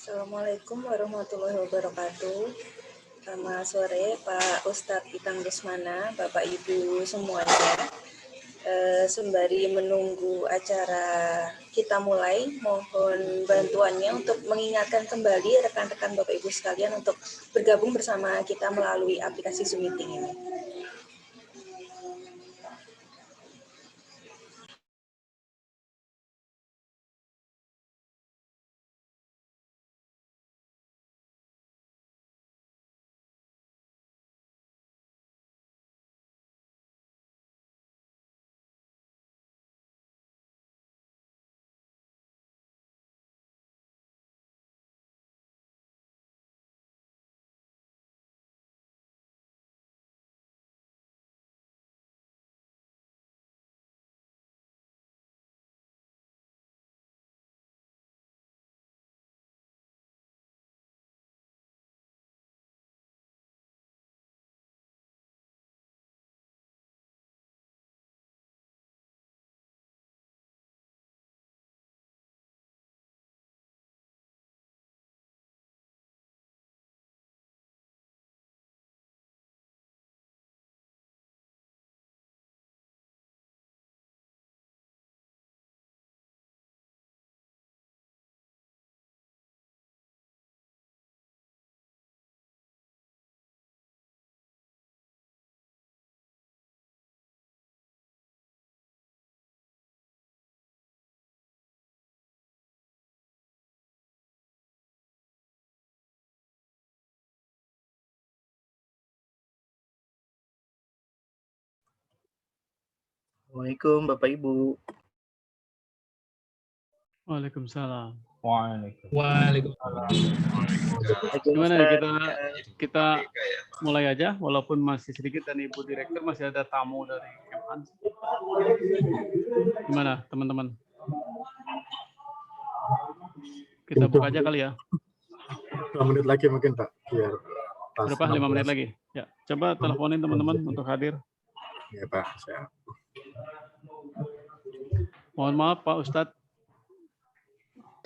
Assalamualaikum warahmatullahi wabarakatuh. Selamat sore Pak Ustadz Itang Rusmana, Bapak Ibu semuanya. Sembari menunggu acara kita mulai, mohon bantuannya untuk mengingatkan kembali rekan-rekan Bapak Ibu sekalian untuk bergabung bersama kita melalui aplikasi Zoom Meeting ini. Assalamualaikum Bapak Ibu. Waalaikumsalam. Waalaikumsalam. Gimana ya kita mulai aja walaupun masih sedikit dan Ibu Direktur masih ada tamu dari Kemhan. Gimana teman-teman? Kita buka aja kali ya. 2 menit lagi mungkin Pak, biar pas. Berapa? 5 menit lagi. Ya, coba teleponin teman-teman untuk hadir. Ya Pak, saya. Mohon maaf Pak Ustadz.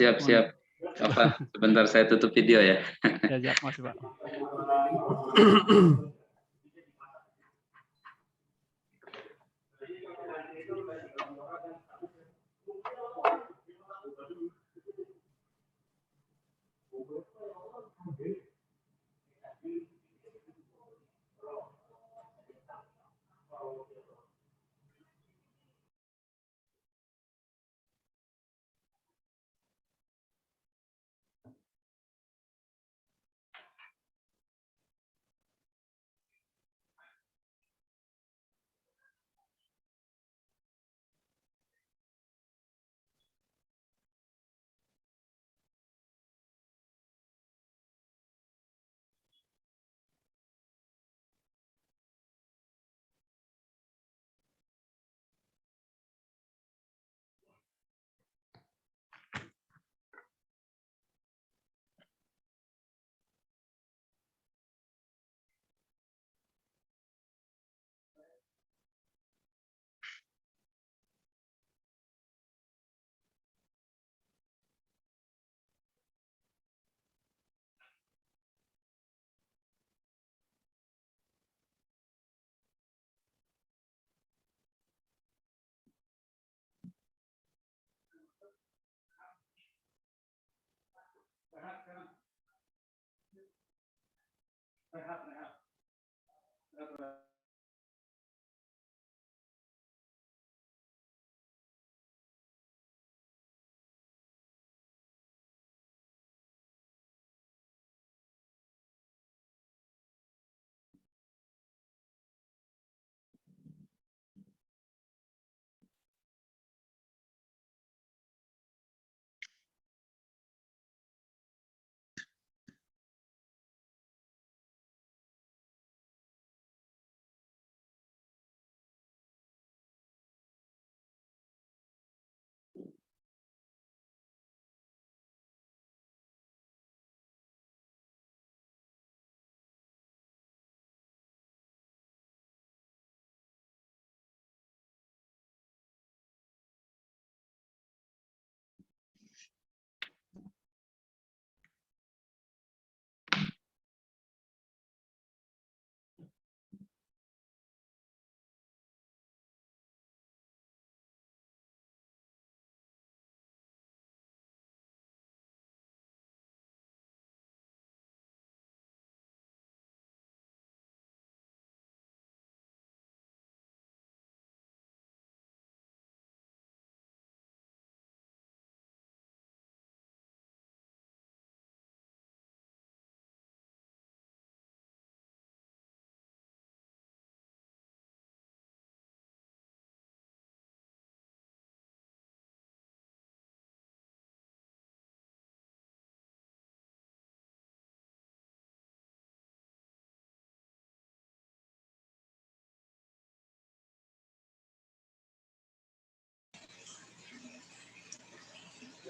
Siap. Apa? Sebentar saya tutup video ya. Ya, masih Pak.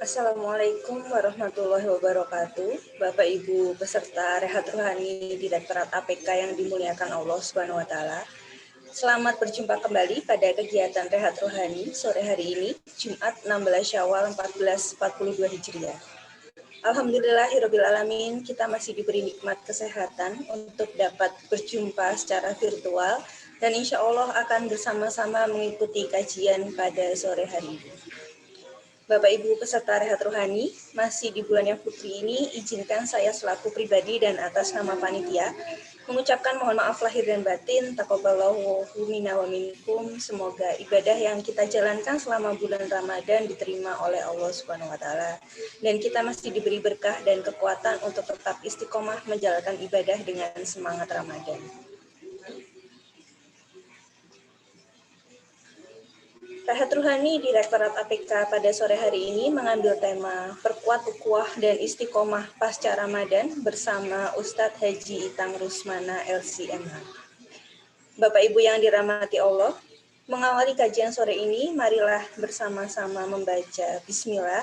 Assalamualaikum warahmatullahi wabarakatuh. Bapak Ibu peserta Rehat Ruhani Direktorat APK yang dimuliakan Allah Subhanahu wa taala. Selamat berjumpa kembali pada kegiatan Rehat Ruhani sore hari ini, Jumat 16 Syawal 1442 Hijriah. Alhamdulillahirabbil alamin, kita masih diberi nikmat kesehatan untuk dapat berjumpa secara virtual dan insya Allah akan bersama-sama mengikuti kajian pada sore hari ini. Bapak Ibu peserta Rehat Ruhani, masih di bulan yang putri ini, izinkan saya selaku pribadi dan atas nama panitia mengucapkan mohon maaf lahir dan batin, taqabbalallahu minna wa minkum. Semoga ibadah yang kita jalankan selama bulan Ramadan diterima oleh Allah Subhanahu wa taala dan kita masih diberi berkah dan kekuatan untuk tetap istiqomah menjalankan ibadah dengan semangat Ramadan. Rehat Ruhani Direktorat APK pada sore hari ini mengambil tema Perkuat Ukhuwah dan Istiqomah Pasca Ramadan bersama Ustadz Haji Itang Rusmana LCMH. Bapak Ibu yang dirahmati Allah, mengawali kajian sore ini, marilah bersama-sama membaca Bismillah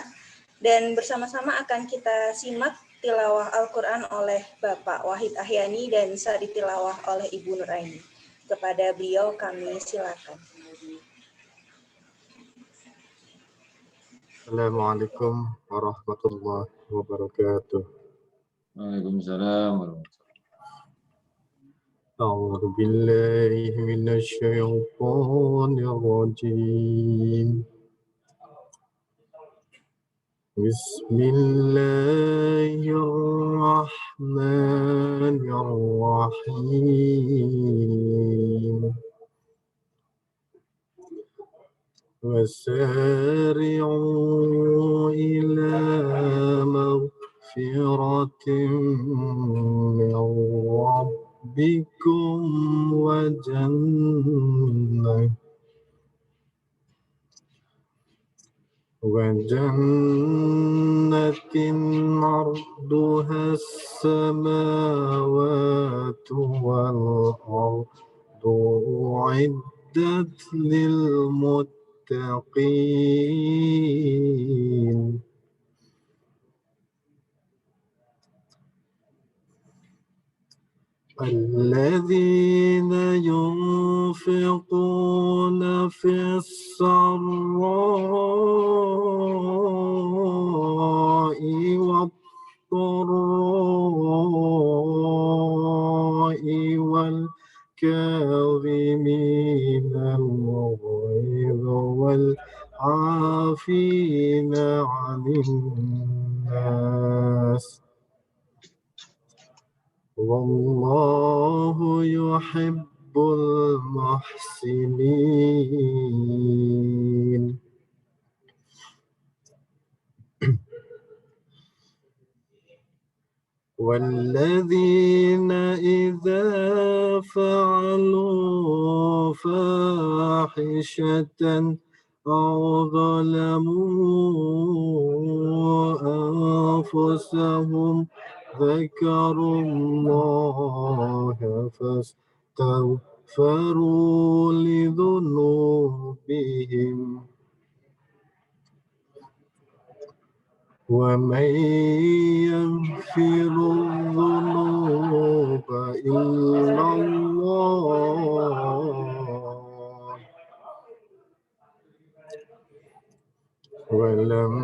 dan bersama-sama akan kita simak tilawah Al-Quran oleh Bapak Wahid Ahyani dan sari tilawah oleh Ibu Nuraini. Kepada beliau kami silakan. Assalamualaikum warahmatullahi wabarakatuh. Waalaikumsalam warahmatullahi A'udzu billahi minasyaitonir rajim. Bismillahirrahmanirrahim. وسارعوا إلى مغفرة من ربكم وجنة عرضها السماوات والأرض أعدت للمتقين الذين ينفقون في السراء والضراء والكاظمين الغيظ والعافين عن الناس والله يحب المحسنين والذين إذا فعلوا فاحشة أو ظلموا أنفسهم ذكروا الله فاستغفروا لذنوبهم ومن يغفر الذنوب إلا الله ولم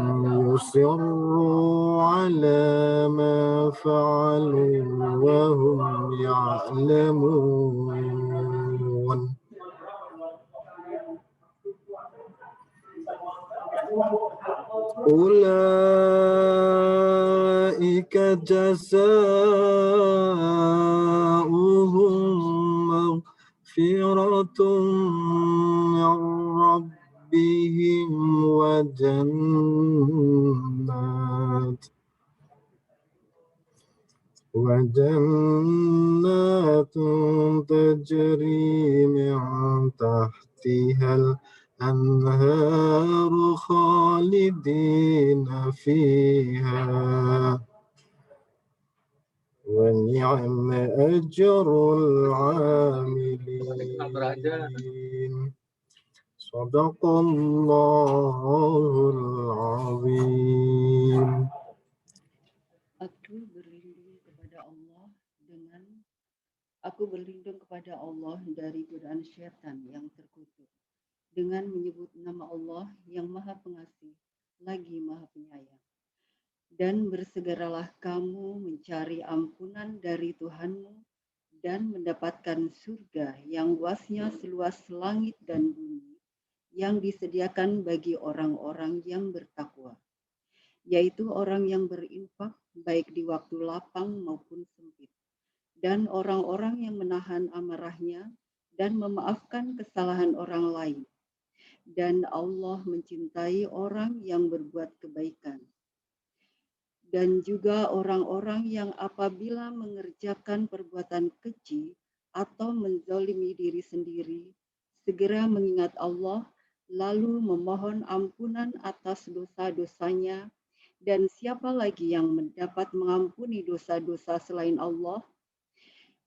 يصروا على ما فعلوا وهم يعلمون أولئك جزاؤهم مغفرة من ربهم وجنات تجري من تحتها الأنهار خالدين فيها ونعم أجر العاملين. Sadaqallahul azim. Aku berlindung kepada Allah dari godaan syaitan yang terkutuk dengan menyebut nama Allah yang Maha Pengasih lagi Maha Penyayang. Dan bersegeralah kamu mencari ampunan dari Tuhanmu dan mendapatkan surga yang luasnya seluas langit dan bumi yang disediakan bagi orang-orang yang bertakwa, yaitu orang yang berinfak baik di waktu lapang maupun sempit, dan orang-orang yang menahan amarahnya dan memaafkan kesalahan orang lain. Dan Allah mencintai orang yang berbuat kebaikan. Dan juga orang-orang yang apabila mengerjakan perbuatan keji atau menzalimi diri sendiri, segera mengingat Allah, lalu memohon ampunan atas dosa-dosanya. Dan siapa lagi yang mendapat mengampuni dosa-dosa selain Allah?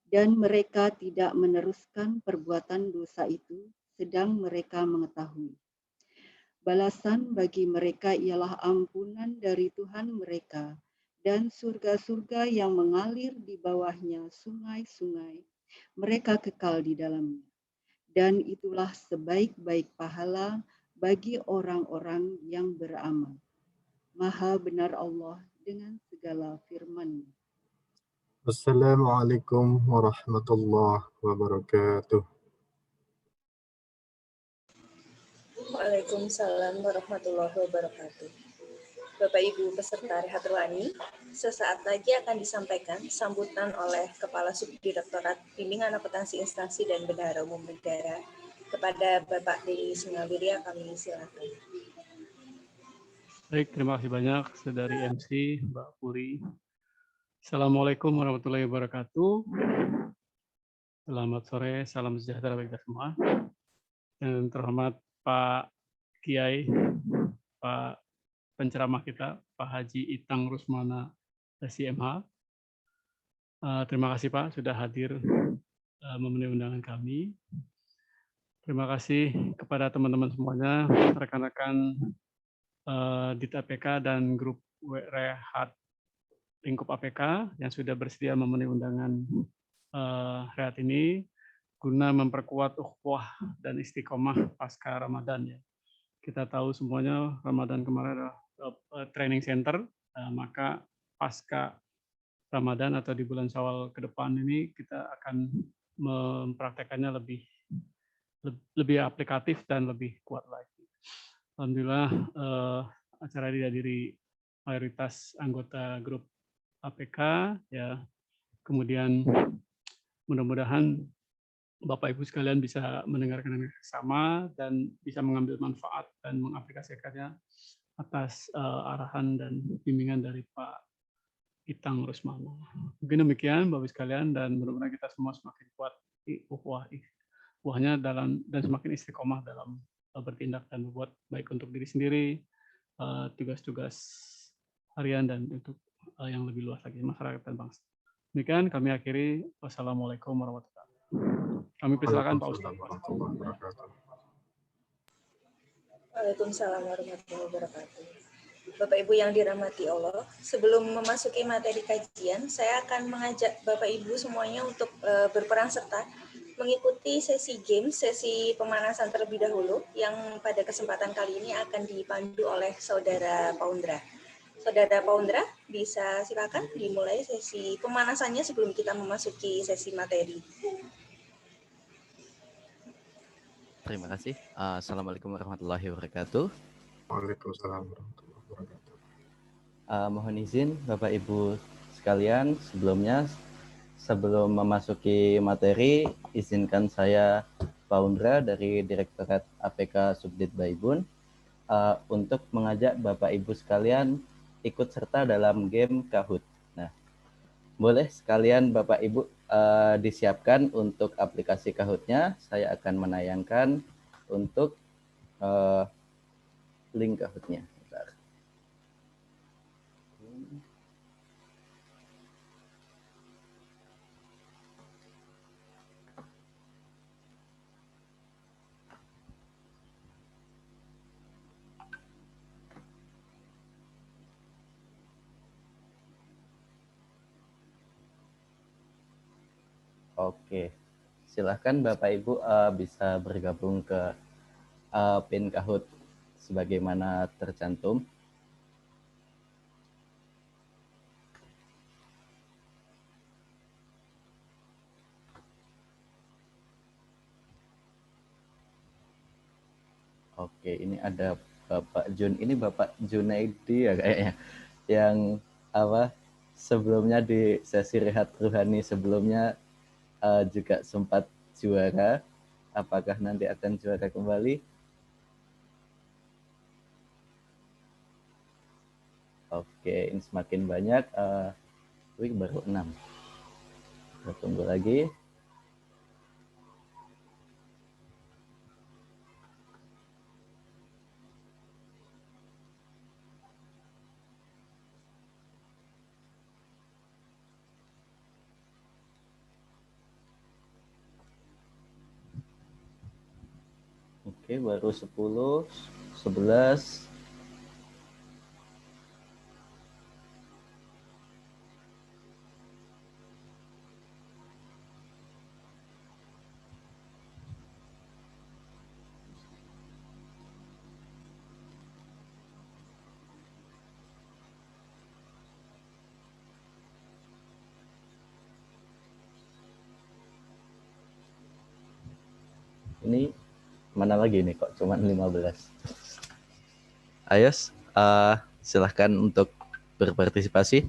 Dan mereka tidak meneruskan perbuatan dosa itu, sedang mereka mengetahui. Balasan bagi mereka ialah ampunan dari Tuhan mereka, dan surga-surga yang mengalir di bawahnya sungai-sungai, mereka kekal di dalamnya. Dan itulah sebaik-baik pahala bagi orang-orang yang beramal. Maha benar Allah dengan segala firman-Nya. Assalamualaikum warahmatullahi wabarakatuh. Waalaikumsalam warahmatullahi wabarakatuh. Bapak Ibu peserta Rehat Ruhani, sesaat lagi akan disampaikan sambutan oleh Kepala Subdirektorat Bimbingan Akuntansi Instansi dan Bendahara Umum Negara kepada Bapak Dedi Singawirya. Kami silakan. Baik, terima kasih banyak saudari MC Mbak Puri. Assalamualaikum warahmatullahi wabarakatuh. Selamat sore, salam sejahtera bagi kita semua. Yang terhormat Pak Kiai, Pak penceramah kita, Pak Haji Itang Rusmana SIMH. Terima kasih Pak sudah hadir memenuhi undangan kami. Terima kasih kepada teman-teman semuanya, rekan-rekan Dit APK dan grup Rehat Lingkup APK yang sudah bersedia memenuhi undangan Rehat ini guna memperkuat ukhuwah dan istiqomah pasca Ramadan ya. Kita tahu semuanya Ramadan kemarin adalah training center, maka pasca Ramadan atau di bulan Syawal ke depan ini kita akan mempraktekannya lebih aplikatif dan lebih kuat lagi. Alhamdulillah acara dihadiri mayoritas anggota grup APK ya. Kemudian mudah-mudahan Bapak Ibu sekalian bisa mendengarkan dengan sama dan bisa mengambil manfaat dan mengaplikasikannya atas arahan dan bimbingan dari Pak Itang Rusmana. Mungkin demikian Bapak Ibu sekalian, dan mudah-mudahan kita semua semakin kuat ukhuwahnya dan semakin istiqomah dalam bertindak dan berbuat baik untuk diri sendiri, tugas-tugas harian dan untuk yang lebih luas lagi masyarakat dan bangsa. Demikian kami akhiri. Wassalamualaikum warahmatullahi wabarakatuh. Kami persilakan Pak Ustaz. Waalaikumsalam warahmatullahi wabarakatuh. Bapak Ibu yang dirahmati Allah, sebelum memasuki materi kajian, saya akan mengajak Bapak Ibu semuanya untuk berperan serta mengikuti sesi game, sesi pemanasan terlebih dahulu, yang pada kesempatan kali ini akan dipandu oleh Saudara Paundra. Saudara Paundra, bisa silakan dimulai sesi pemanasannya sebelum kita memasuki sesi materi. Terima kasih. Assalamualaikum warahmatullahi wabarakatuh. Waalaikumsalam warahmatullahi wabarakatuh. Mohon izin Bapak Ibu sekalian, sebelum memasuki materi, izinkan saya Paundra dari Direktorat APK Subdit Baibun untuk mengajak Bapak Ibu sekalian ikut serta dalam game Kahoot. Nah, boleh sekalian Bapak Ibu disiapkan untuk aplikasi Kahoot-nya. Saya akan menayangkan untuk link Kahoot-nya. Oke, silahkan Bapak Ibu bisa bergabung ke pin Kahoot sebagaimana tercantum. Oke, ini ada Bapak Jun. Ini Bapak Junaidi ya kayaknya, yang apa sebelumnya di sesi rehat ruhani sebelumnya juga sempat juara. Apakah nanti akan juara kembali? Oke, ini semakin banyak. Wih, baru 6. Kita tunggu lagi. Oke, baru 10, 11. Ini mana lagi nih kok cuman 15. Ayo, silahkan untuk berpartisipasi.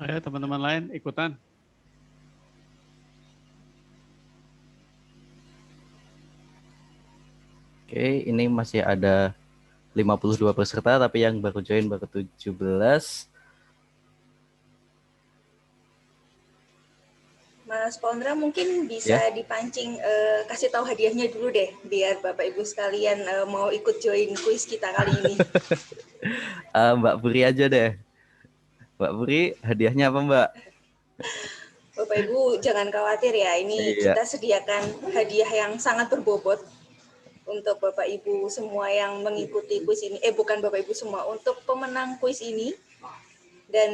Ayo teman-teman lain ikutan. Oke, ini masih ada 52 peserta, tapi yang baru join baru 17. Mas Pondra mungkin bisa dipancing kasih tahu hadiahnya dulu deh, biar Bapak Ibu sekalian mau ikut join kuis kita kali ini. Mbak Puri aja deh. Mbak Puri, hadiahnya apa Mbak? Bapak Ibu jangan khawatir ya, ini Iya. kita sediakan hadiah yang sangat berbobot untuk Bapak Ibu semua yang mengikuti kuis ini. Bukan Bapak Ibu semua, untuk pemenang kuis ini. Dan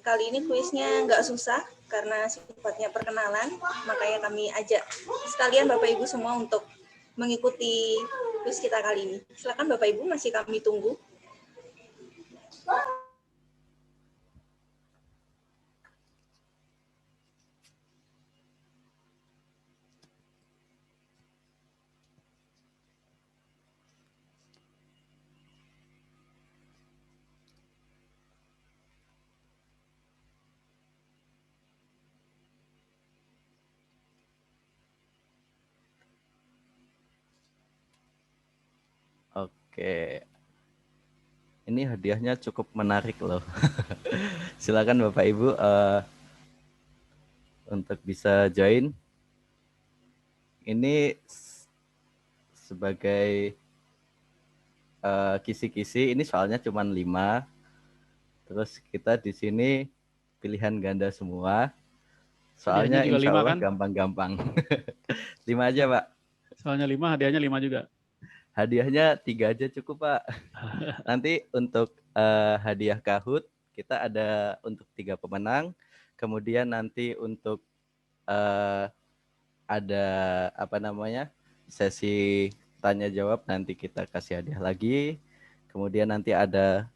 kali ini kuisnya nggak susah karena sifatnya perkenalan, makanya kami ajak sekalian Bapak Ibu semua untuk mengikuti kuis kita kali ini. Silakan Bapak Ibu, masih kami tunggu. Oke. Ini hadiahnya cukup menarik loh. Silakan Bapak Ibu untuk bisa join. Ini sebagai kisi-kisi, ini soalnya cuma 5. Terus kita di sini pilihan ganda semua. Soalnya Hadiahnya juga insya 5 Allah kan? gampang-gampang. 5 aja Pak. Soalnya 5, hadiahnya 5 juga. Hadiahnya 3 aja cukup Pak. Nanti untuk hadiah Kahoot kita ada untuk 3 pemenang. Kemudian nanti untuk ada sesi tanya jawab, nanti kita kasih hadiah lagi. Kemudian nanti ada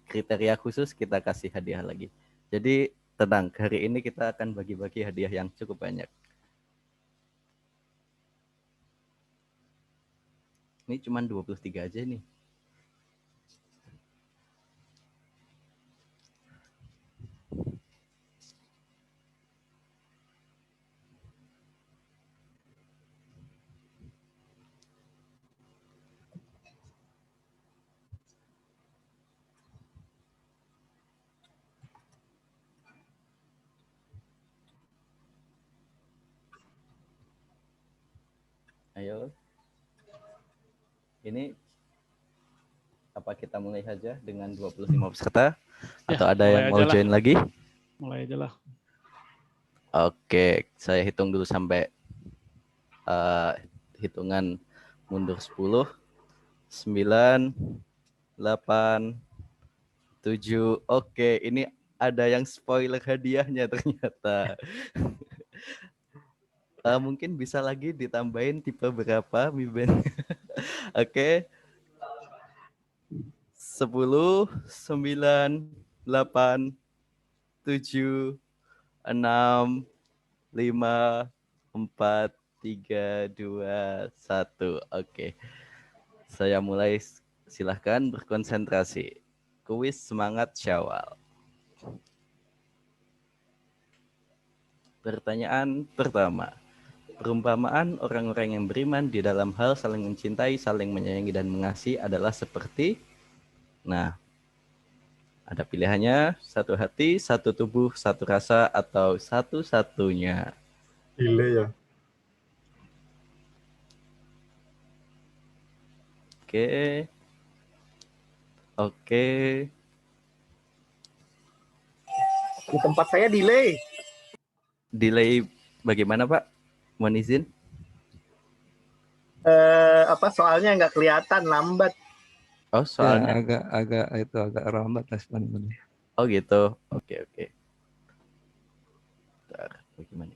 kriteria khusus, kita kasih hadiah lagi. Jadi tenang, hari ini kita akan bagi-bagi hadiah yang cukup banyak. Ini cuma 23 aja nih. Ayo. Ini apa kita mulai saja dengan 25 peserta? Ya, Atau ada mulai yang mau aja lah. join lagi? Mulai aja lah. Oke, saya hitung dulu sampai hitungan mundur 10, 9, 8, 7. Oke, ini ada yang spoiler hadiahnya ternyata. Mungkin bisa lagi ditambahin tipe berapa, Miben? Oke. 10, 9, 8, 7, 6, 5, 4, 3, 2, 1. Oke. Saya mulai, silahkan berkonsentrasi. Kuis semangat Syawal. Pertanyaan pertama. Perumpamaan orang-orang yang beriman di dalam hal saling mencintai, saling menyayangi, dan mengasihi adalah seperti... Nah, ada pilihannya, satu hati, satu tubuh, satu rasa, atau satu-satunya. Delay ya. Oke. Oke. Di tempat saya delay. Delay bagaimana, Pak? Mohon izin. Soalnya nggak kelihatan, lambat. Oh, soalnya. Ya, agak lambat responnya. Oh gitu. Oke. Bentar, bagaimana?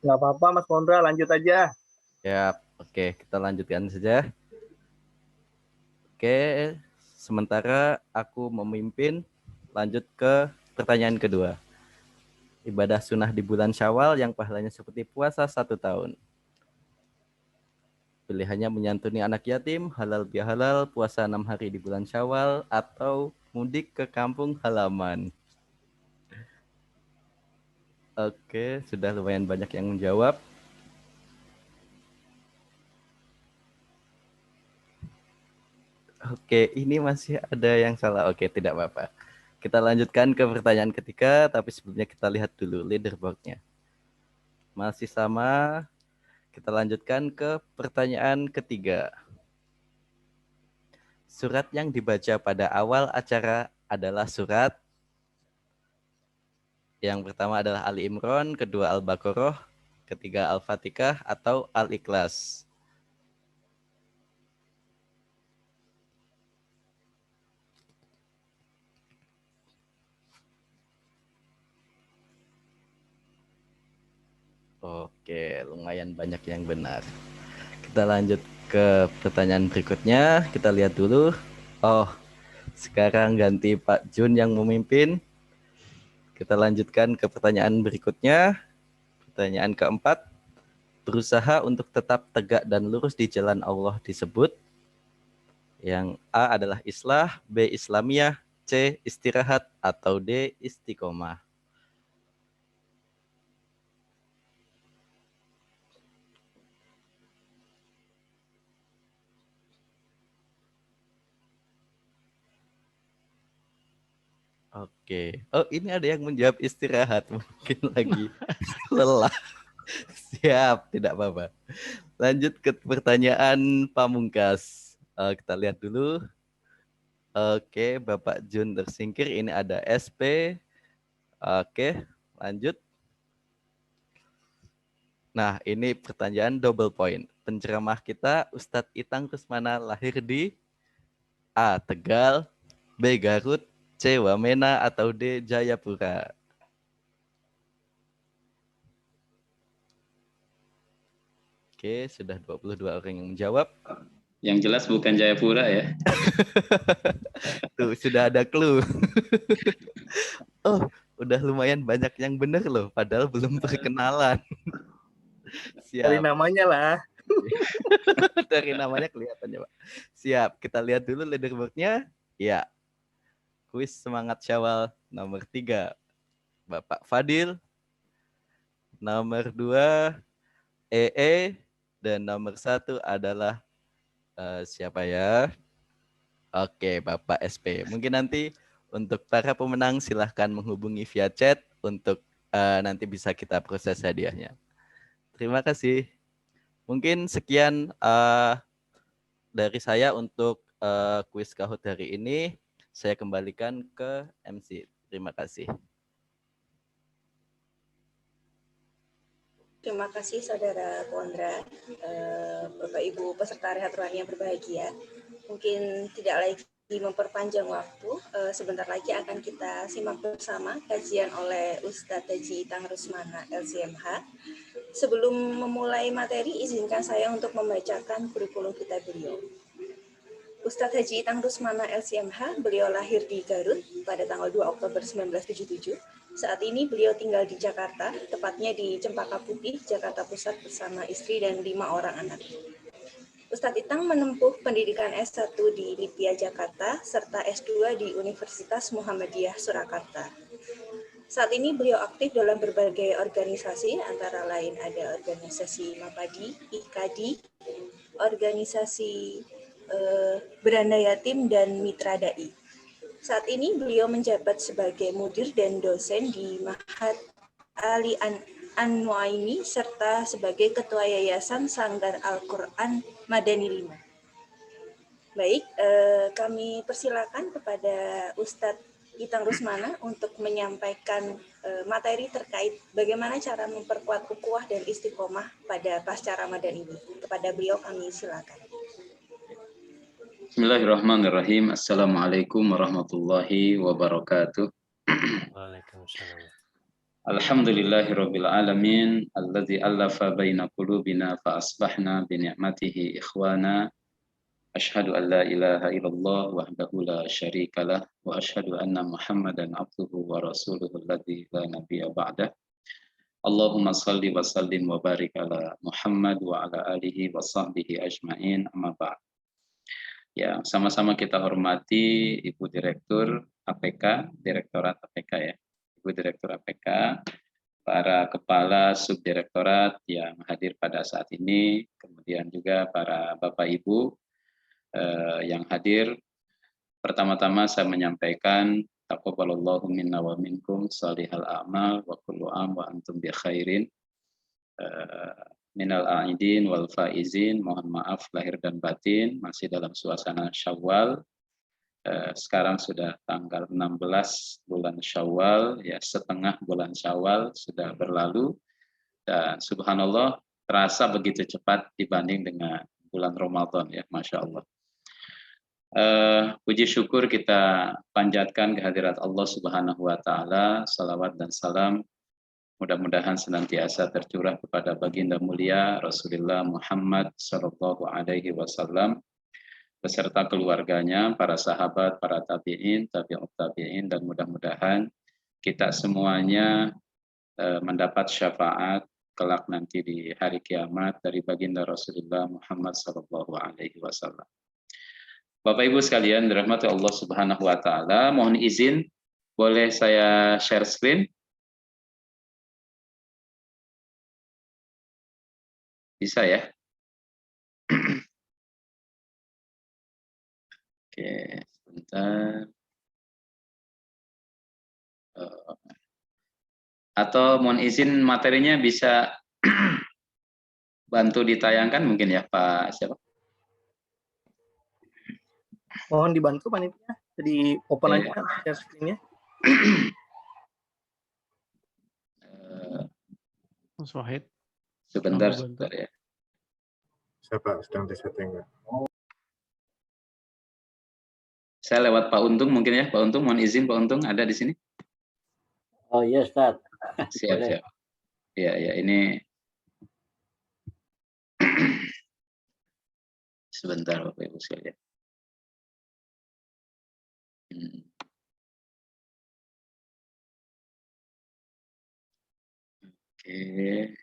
Nggak apa-apa, Mas Mondra, lanjut aja. Ya, oke, kita lanjutkan saja. Oke, sementara aku memimpin, lanjut ke pertanyaan kedua. Ibadah sunnah di bulan Syawal yang pahalanya seperti puasa 1 tahun. Pilihannya menyantuni anak yatim, halal bihalal, puasa 6 hari di bulan Syawal, atau mudik ke kampung halaman. Oke, sudah lumayan banyak yang menjawab. Oke, ini masih ada yang salah. Oke, tidak apa-apa. Kita lanjutkan ke pertanyaan ketiga, tapi sebelumnya kita lihat dulu leaderboard-nya. Masih sama. Kita lanjutkan ke pertanyaan ketiga. Surat yang dibaca pada awal acara adalah surat. Yang pertama adalah Ali Imran, kedua Al-Baqarah, ketiga Al-Fatihah, atau Al-Ikhlas. Oke, lumayan banyak yang benar. Kita lanjut ke pertanyaan berikutnya. Kita lihat dulu. Oh, sekarang ganti Pak Jun yang memimpin. Kita lanjutkan ke pertanyaan berikutnya. Pertanyaan keempat. Berusaha untuk tetap tegak dan lurus di jalan Allah disebut. Yang A adalah islah, B islamiyah, C istirahat, atau D istiqomah. Oke. Oh, ini ada yang menjawab istirahat. Mungkin lagi lelah. Siap, tidak apa-apa. Lanjut ke pertanyaan pamungkas. Kita lihat dulu. Oke, Bapak Jun tersingkir. Ini ada SP. Oke, lanjut. Nah, ini pertanyaan double point. Penceramah kita Ustadz Itang Rusmana lahir di A. Tegal, B. Garut, C. Wamena, atau D. Jayapura. Oke, sudah 22 orang yang menjawab. Yang jelas bukan Jayapura ya. Tuh, sudah ada clue. Oh, udah lumayan banyak yang benar loh, padahal belum perkenalan. Dari Siap. namanya lah. Dari namanya kelihatan ya, Pak. Siap, kita lihat dulu leaderboard-nya. Ya. Kuis semangat Syawal nomor 3. Bapak Fadil. Nomor 2 EE, dan nomor 1 adalah siapa ya? Oke, Bapak SP. Mungkin nanti Untuk para pemenang silahkan menghubungi via chat untuk nanti bisa kita proses hadiahnya. Terima kasih. Mungkin sekian dari saya untuk kuis Kahoot hari ini. Saya kembalikan ke MC. Terima kasih. Terima kasih Saudara Pondra, Bapak Ibu peserta rehat rohani yang berbahagia. Mungkin tidak lagi memperpanjang waktu, sebentar lagi akan kita simak bersama kajian oleh Ustadz Haji Itang Rusmana LCMH. Sebelum memulai materi, izinkan saya untuk membacakan kurikulum kita beliau. Ustadz Haji Itang Rusmana LCMH, beliau lahir di Garut pada tanggal 2 Oktober 1977. Saat ini beliau tinggal di Jakarta, tepatnya di Cempaka Putih, Jakarta Pusat bersama istri dan 5 orang anak. Ustadz Itang menempuh pendidikan S1 di Lipia, Jakarta, serta S2 di Universitas Muhammadiyah, Surakarta. Saat ini beliau aktif dalam berbagai organisasi, antara lain ada organisasi Mapadi, IKADI, organisasi Beranda Yatim, dan Mitra Dai. Saat ini beliau menjabat sebagai mudir dan dosen di Ma'had Ali An-Nuaimi serta sebagai ketua Yayasan Sanggar Al-Quran Madani 5. Baik, kami persilakan kepada Ustadz Itang Rusmana untuk menyampaikan materi terkait bagaimana cara memperkuat ukhuwah dan istiqomah pada pasca Ramadan ini. Kepada beliau kami silakan. Bismillahirrahmanirrahim. Assalamualaikum warahmatullahi wabarakatuh. Waalaikumsalam. Alhamdulillahirabbil alamin alladzi allafa baina qulubina fa asbahna bi ni'matihi ikhwana. Asyhadu an la ilaha illallah wahdahu la syarikalah wa asyhadu anna Muhammadan abduhu wa rasuluhu alladzi la nabiyya ba'dah. Allahumma shalli wa sallim wa barik ala Muhammad wa ala alihi wa sahbihi ajmain, amma ba'd. Ya, sama-sama kita hormati Ibu Direktur APK, Direktorat APK ya. Ibu Direktur APK, para kepala subdirektorat yang hadir pada saat ini, kemudian juga para Bapak Ibu yang hadir. Pertama-tama saya menyampaikan taqabbalallahu minna wa minkum shalihal a'mal wa kullu am wa antum bi khairin. Minal a'idin wal faizin, mohon maaf lahir dan batin, masih dalam suasana Syawal. Sekarang sudah tanggal 16 bulan Syawal, ya setengah bulan Syawal sudah berlalu, dan subhanallah terasa begitu cepat dibanding dengan bulan Ramadan ya, Masya Allah. Puji syukur kita panjatkan kehadirat Allah Subhanahu wa Ta'ala, salawat dan salam mudah-mudahan senantiasa tercurah kepada baginda mulia Rasulullah Muhammad sallallahu alaihi wasallam beserta keluarganya, para sahabat, para tabi'in, tabi'ut tabi'in, dan mudah-mudahan kita semuanya mendapat syafaat kelak nanti di hari kiamat dari baginda Rasulullah Muhammad sallallahu alaihi wasallam. Bapak Ibu sekalian dirahmati Allah Subhanahu wa Ta'ala, mohon izin boleh saya share screen? Bisa ya? Oke, sebentar. Atau mohon izin materinya bisa bantu ditayangkan mungkin ya Pak siapa? Mohon dibantu panitia. Jadi open aja share screen-nya. Mas Wahid. Sebentar ya. Siapa sedang disetting? Saya lewat Pak Untung mungkin ya, Pak Untung, mohon izin Pak Untung ada di sini. Oh iya Ustaz. Siap. Ya ini sebentar Bapak Ibu sekalian. Oke.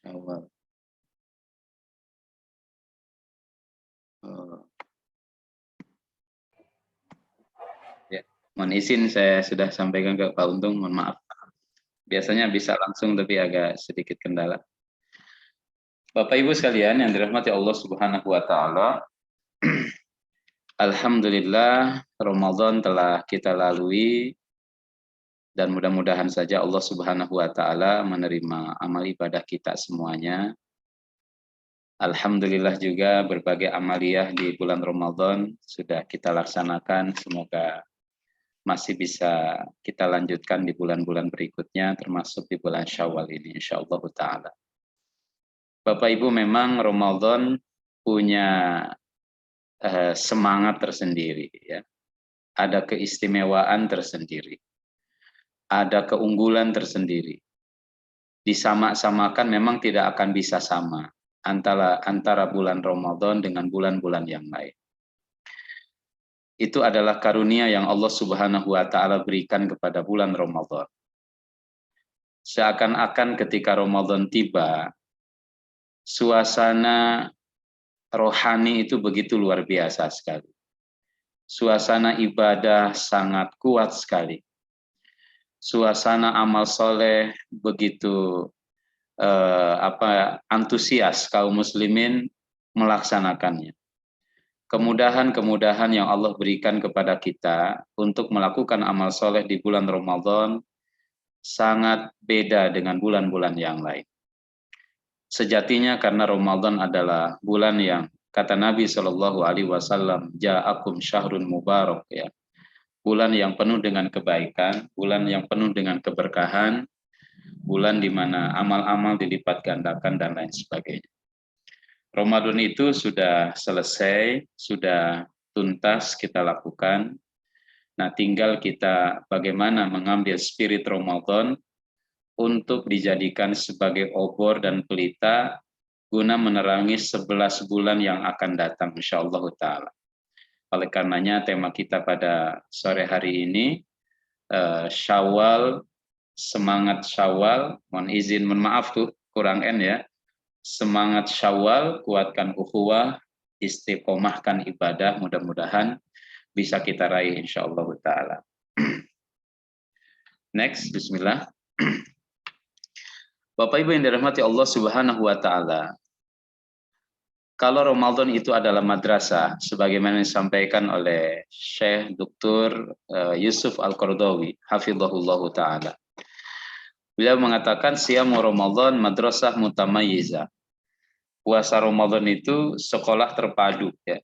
Syawal. Ya, mohon izin saya sudah sampaikan ke Pak Untung, mohon maaf. Biasanya bisa langsung tapi agak sedikit kendala. Bapak Ibu sekalian yang dirahmati Allah Subhanahu wa Ta'ala, Alhamdulillah, Ramadan telah kita lalui dan mudah-mudahan saja Allah Subhanahu wa taala menerima amal ibadah kita semuanya. Alhamdulillah juga berbagai amaliyah di bulan Ramadan sudah kita laksanakan. Semoga masih bisa kita lanjutkan di bulan-bulan berikutnya, termasuk di bulan Syawal ini, insyaallah ta'ala. Bapak Ibu, memang Ramadan punya semangat tersendiri, ya. Ada keistimewaan tersendiri, ada keunggulan tersendiri. Disama-samakan memang tidak akan bisa sama antara bulan Ramadan dengan bulan-bulan yang lain. Itu adalah karunia yang Allah Subhanahu wa taala berikan kepada bulan Ramadan. Seakan-akan ketika Ramadan tiba, suasana rohani itu begitu luar biasa sekali. Suasana ibadah sangat kuat sekali. Suasana amal soleh begitu antusias kaum muslimin melaksanakannya. Kemudahan-kemudahan yang Allah berikan kepada kita untuk melakukan amal soleh di bulan Ramadan sangat beda dengan bulan-bulan yang lain. Sejatinya karena Ramadan adalah bulan yang kata Nabi SAW, ja'akum syahrun mubarak, ya. Bulan yang penuh dengan kebaikan, bulan yang penuh dengan keberkahan, bulan di mana amal-amal dilipat gandakan dan lain sebagainya. Ramadan itu sudah selesai, sudah tuntas kita lakukan. Nah, tinggal kita bagaimana mengambil spirit Ramadan untuk dijadikan sebagai obor dan pelita guna menerangi 11 bulan yang akan datang, insyaallah ta'ala. Oleh karenanya tema kita pada sore hari ini, Syawal, semangat Syawal, mohon maaf tuh, kurang N ya. Semangat Syawal, kuatkan ukhuwah, istiqomahkan ibadah, mudah-mudahan bisa kita raih insyaallah ta'ala. Next, bismillah. Bapak Ibu yang dirahmati Allah Subhanahu wa taala, kalau Ramadan itu adalah madrasah, sebagaimana disampaikan oleh Syekh Dr. Yusuf Al-Qaradawi, hafizahullah ta'ala. Beliau mengatakan, siyamu Ramadan madrasah mutamayyizah. Puasa Ramadan itu sekolah terpadu, ya.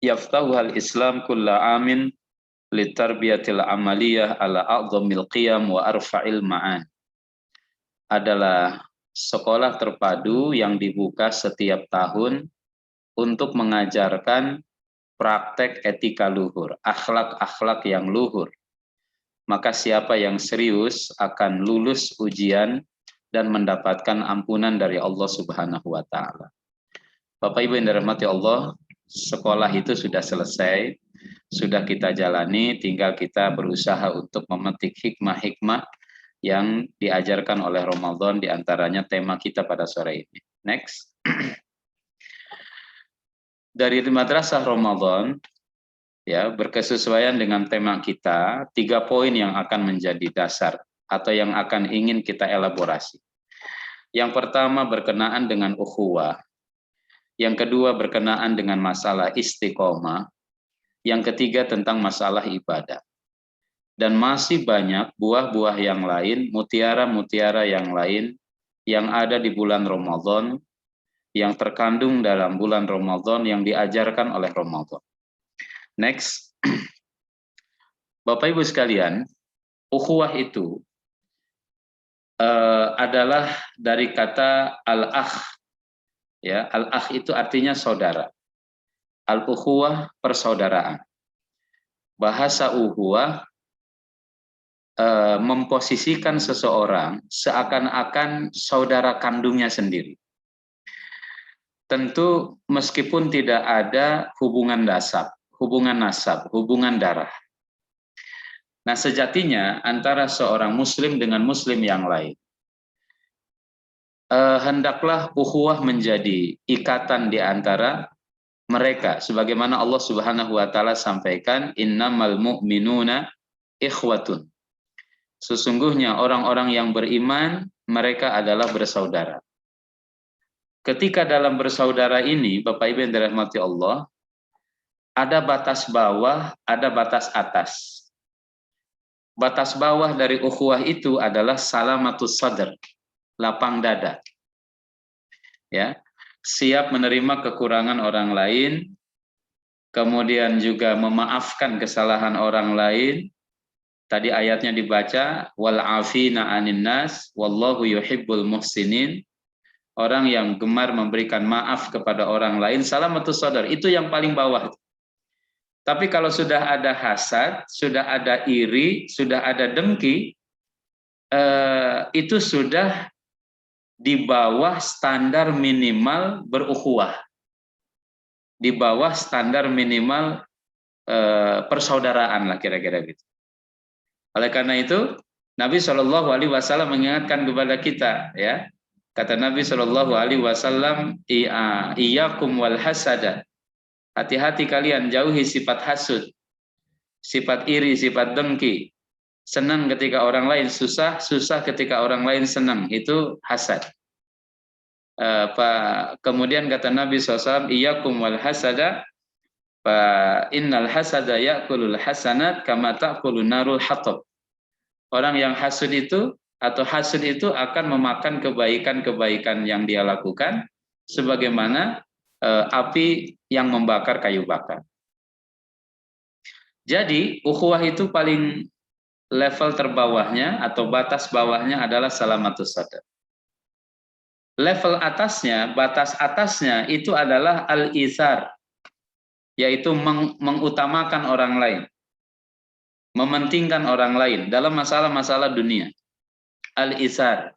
Yaftahuhal Islam kulla amin litarbiyatil amaliyah ala a'dhamil qiyam wa arfa'il ma'an. Adalah sekolah terpadu yang dibuka setiap tahun untuk mengajarkan praktek etika luhur, akhlak-akhlak yang luhur. Maka siapa yang serius akan lulus ujian dan mendapatkan ampunan dari Allah Subhanahu wa taala. Bapak Ibu yang dirahmati Allah, sekolah itu sudah selesai, sudah kita jalani, tinggal kita berusaha untuk memetik hikmah-hikmah yang diajarkan oleh Ramadan, diantaranya tema kita pada sore ini. Next. Dari madrasah Ramadan, ya, berkesesuaian dengan tema kita, 3 poin yang akan menjadi dasar atau yang akan ingin kita elaborasi. Yang pertama berkenaan dengan ukhuwah. Yang kedua berkenaan dengan masalah istiqomah. Yang ketiga tentang masalah ibadah. Dan masih banyak buah-buah yang lain, mutiara-mutiara yang lain yang ada di bulan Ramadan, yang terkandung dalam bulan Ramadan yang diajarkan oleh Ramadan. Next. Bapak Ibu sekalian, ukhuwah itu adalah dari kata al-akh. Ya, al-akh itu artinya saudara. Al-ukhuwah persaudaraan. Bahasa ukhuwah memposisikan seseorang seakan-akan saudara kandungnya sendiri. Tentu meskipun tidak ada hubungan nasab, hubungan darah. Nah, sejatinya antara seorang muslim dengan muslim yang lain, hendaklah ukhuwah menjadi ikatan di antara mereka, sebagaimana Allah Subhanahu wa taala sampaikan, innamal mu'minuna ikhwatun. Sesungguhnya orang-orang yang beriman mereka adalah bersaudara. Ketika dalam bersaudara ini, Bapak Ibu yang dirahmati Allah, ada batas bawah, ada batas atas. Batas bawah dari ukhuwah itu adalah salamatus sadr, lapang dada. Ya, siap menerima kekurangan orang lain, kemudian juga memaafkan kesalahan orang lain. Tadi ayatnya dibaca, wal afina 'anin nas wallahu yuhibbul muhsinin. Orang yang gemar memberikan maaf kepada orang lain, salamatus sadr, itu yang paling bawah. Tapi kalau sudah ada hasad, sudah ada iri, sudah ada dengki, itu sudah di bawah standar minimal berukhuwah. Di bawah standar minimal persaudaraan lah kira-kira gitu. Oleh karena itu, Nabi Shallallahu Alaihi Wasallam mengingatkan kepada kita, ya, kata Nabi Shallallahu Alaihi Wasallam, iyyakum wal hasada, hati-hati kalian jauhi sifat hasud, sifat iri, sifat dengki, senang ketika orang lain susah, susah ketika orang lain senang, itu hasad. Kemudian kata Nabi SAW, iyyakum wal hasada, innal hasada ya'kulul hasanat kama ta'kulun narul hatab. Orang yang hasud itu atau hasud itu akan memakan kebaikan-kebaikan yang dia lakukan sebagaimana api yang membakar kayu bakar. Jadi ukhuwah itu paling level terbawahnya atau batas bawahnya adalah salamatus sadr. Level atasnya, batas atasnya itu adalah al-itsar, yaitu mengutamakan orang lain, mementingkan orang lain dalam masalah-masalah dunia. Al-itsar.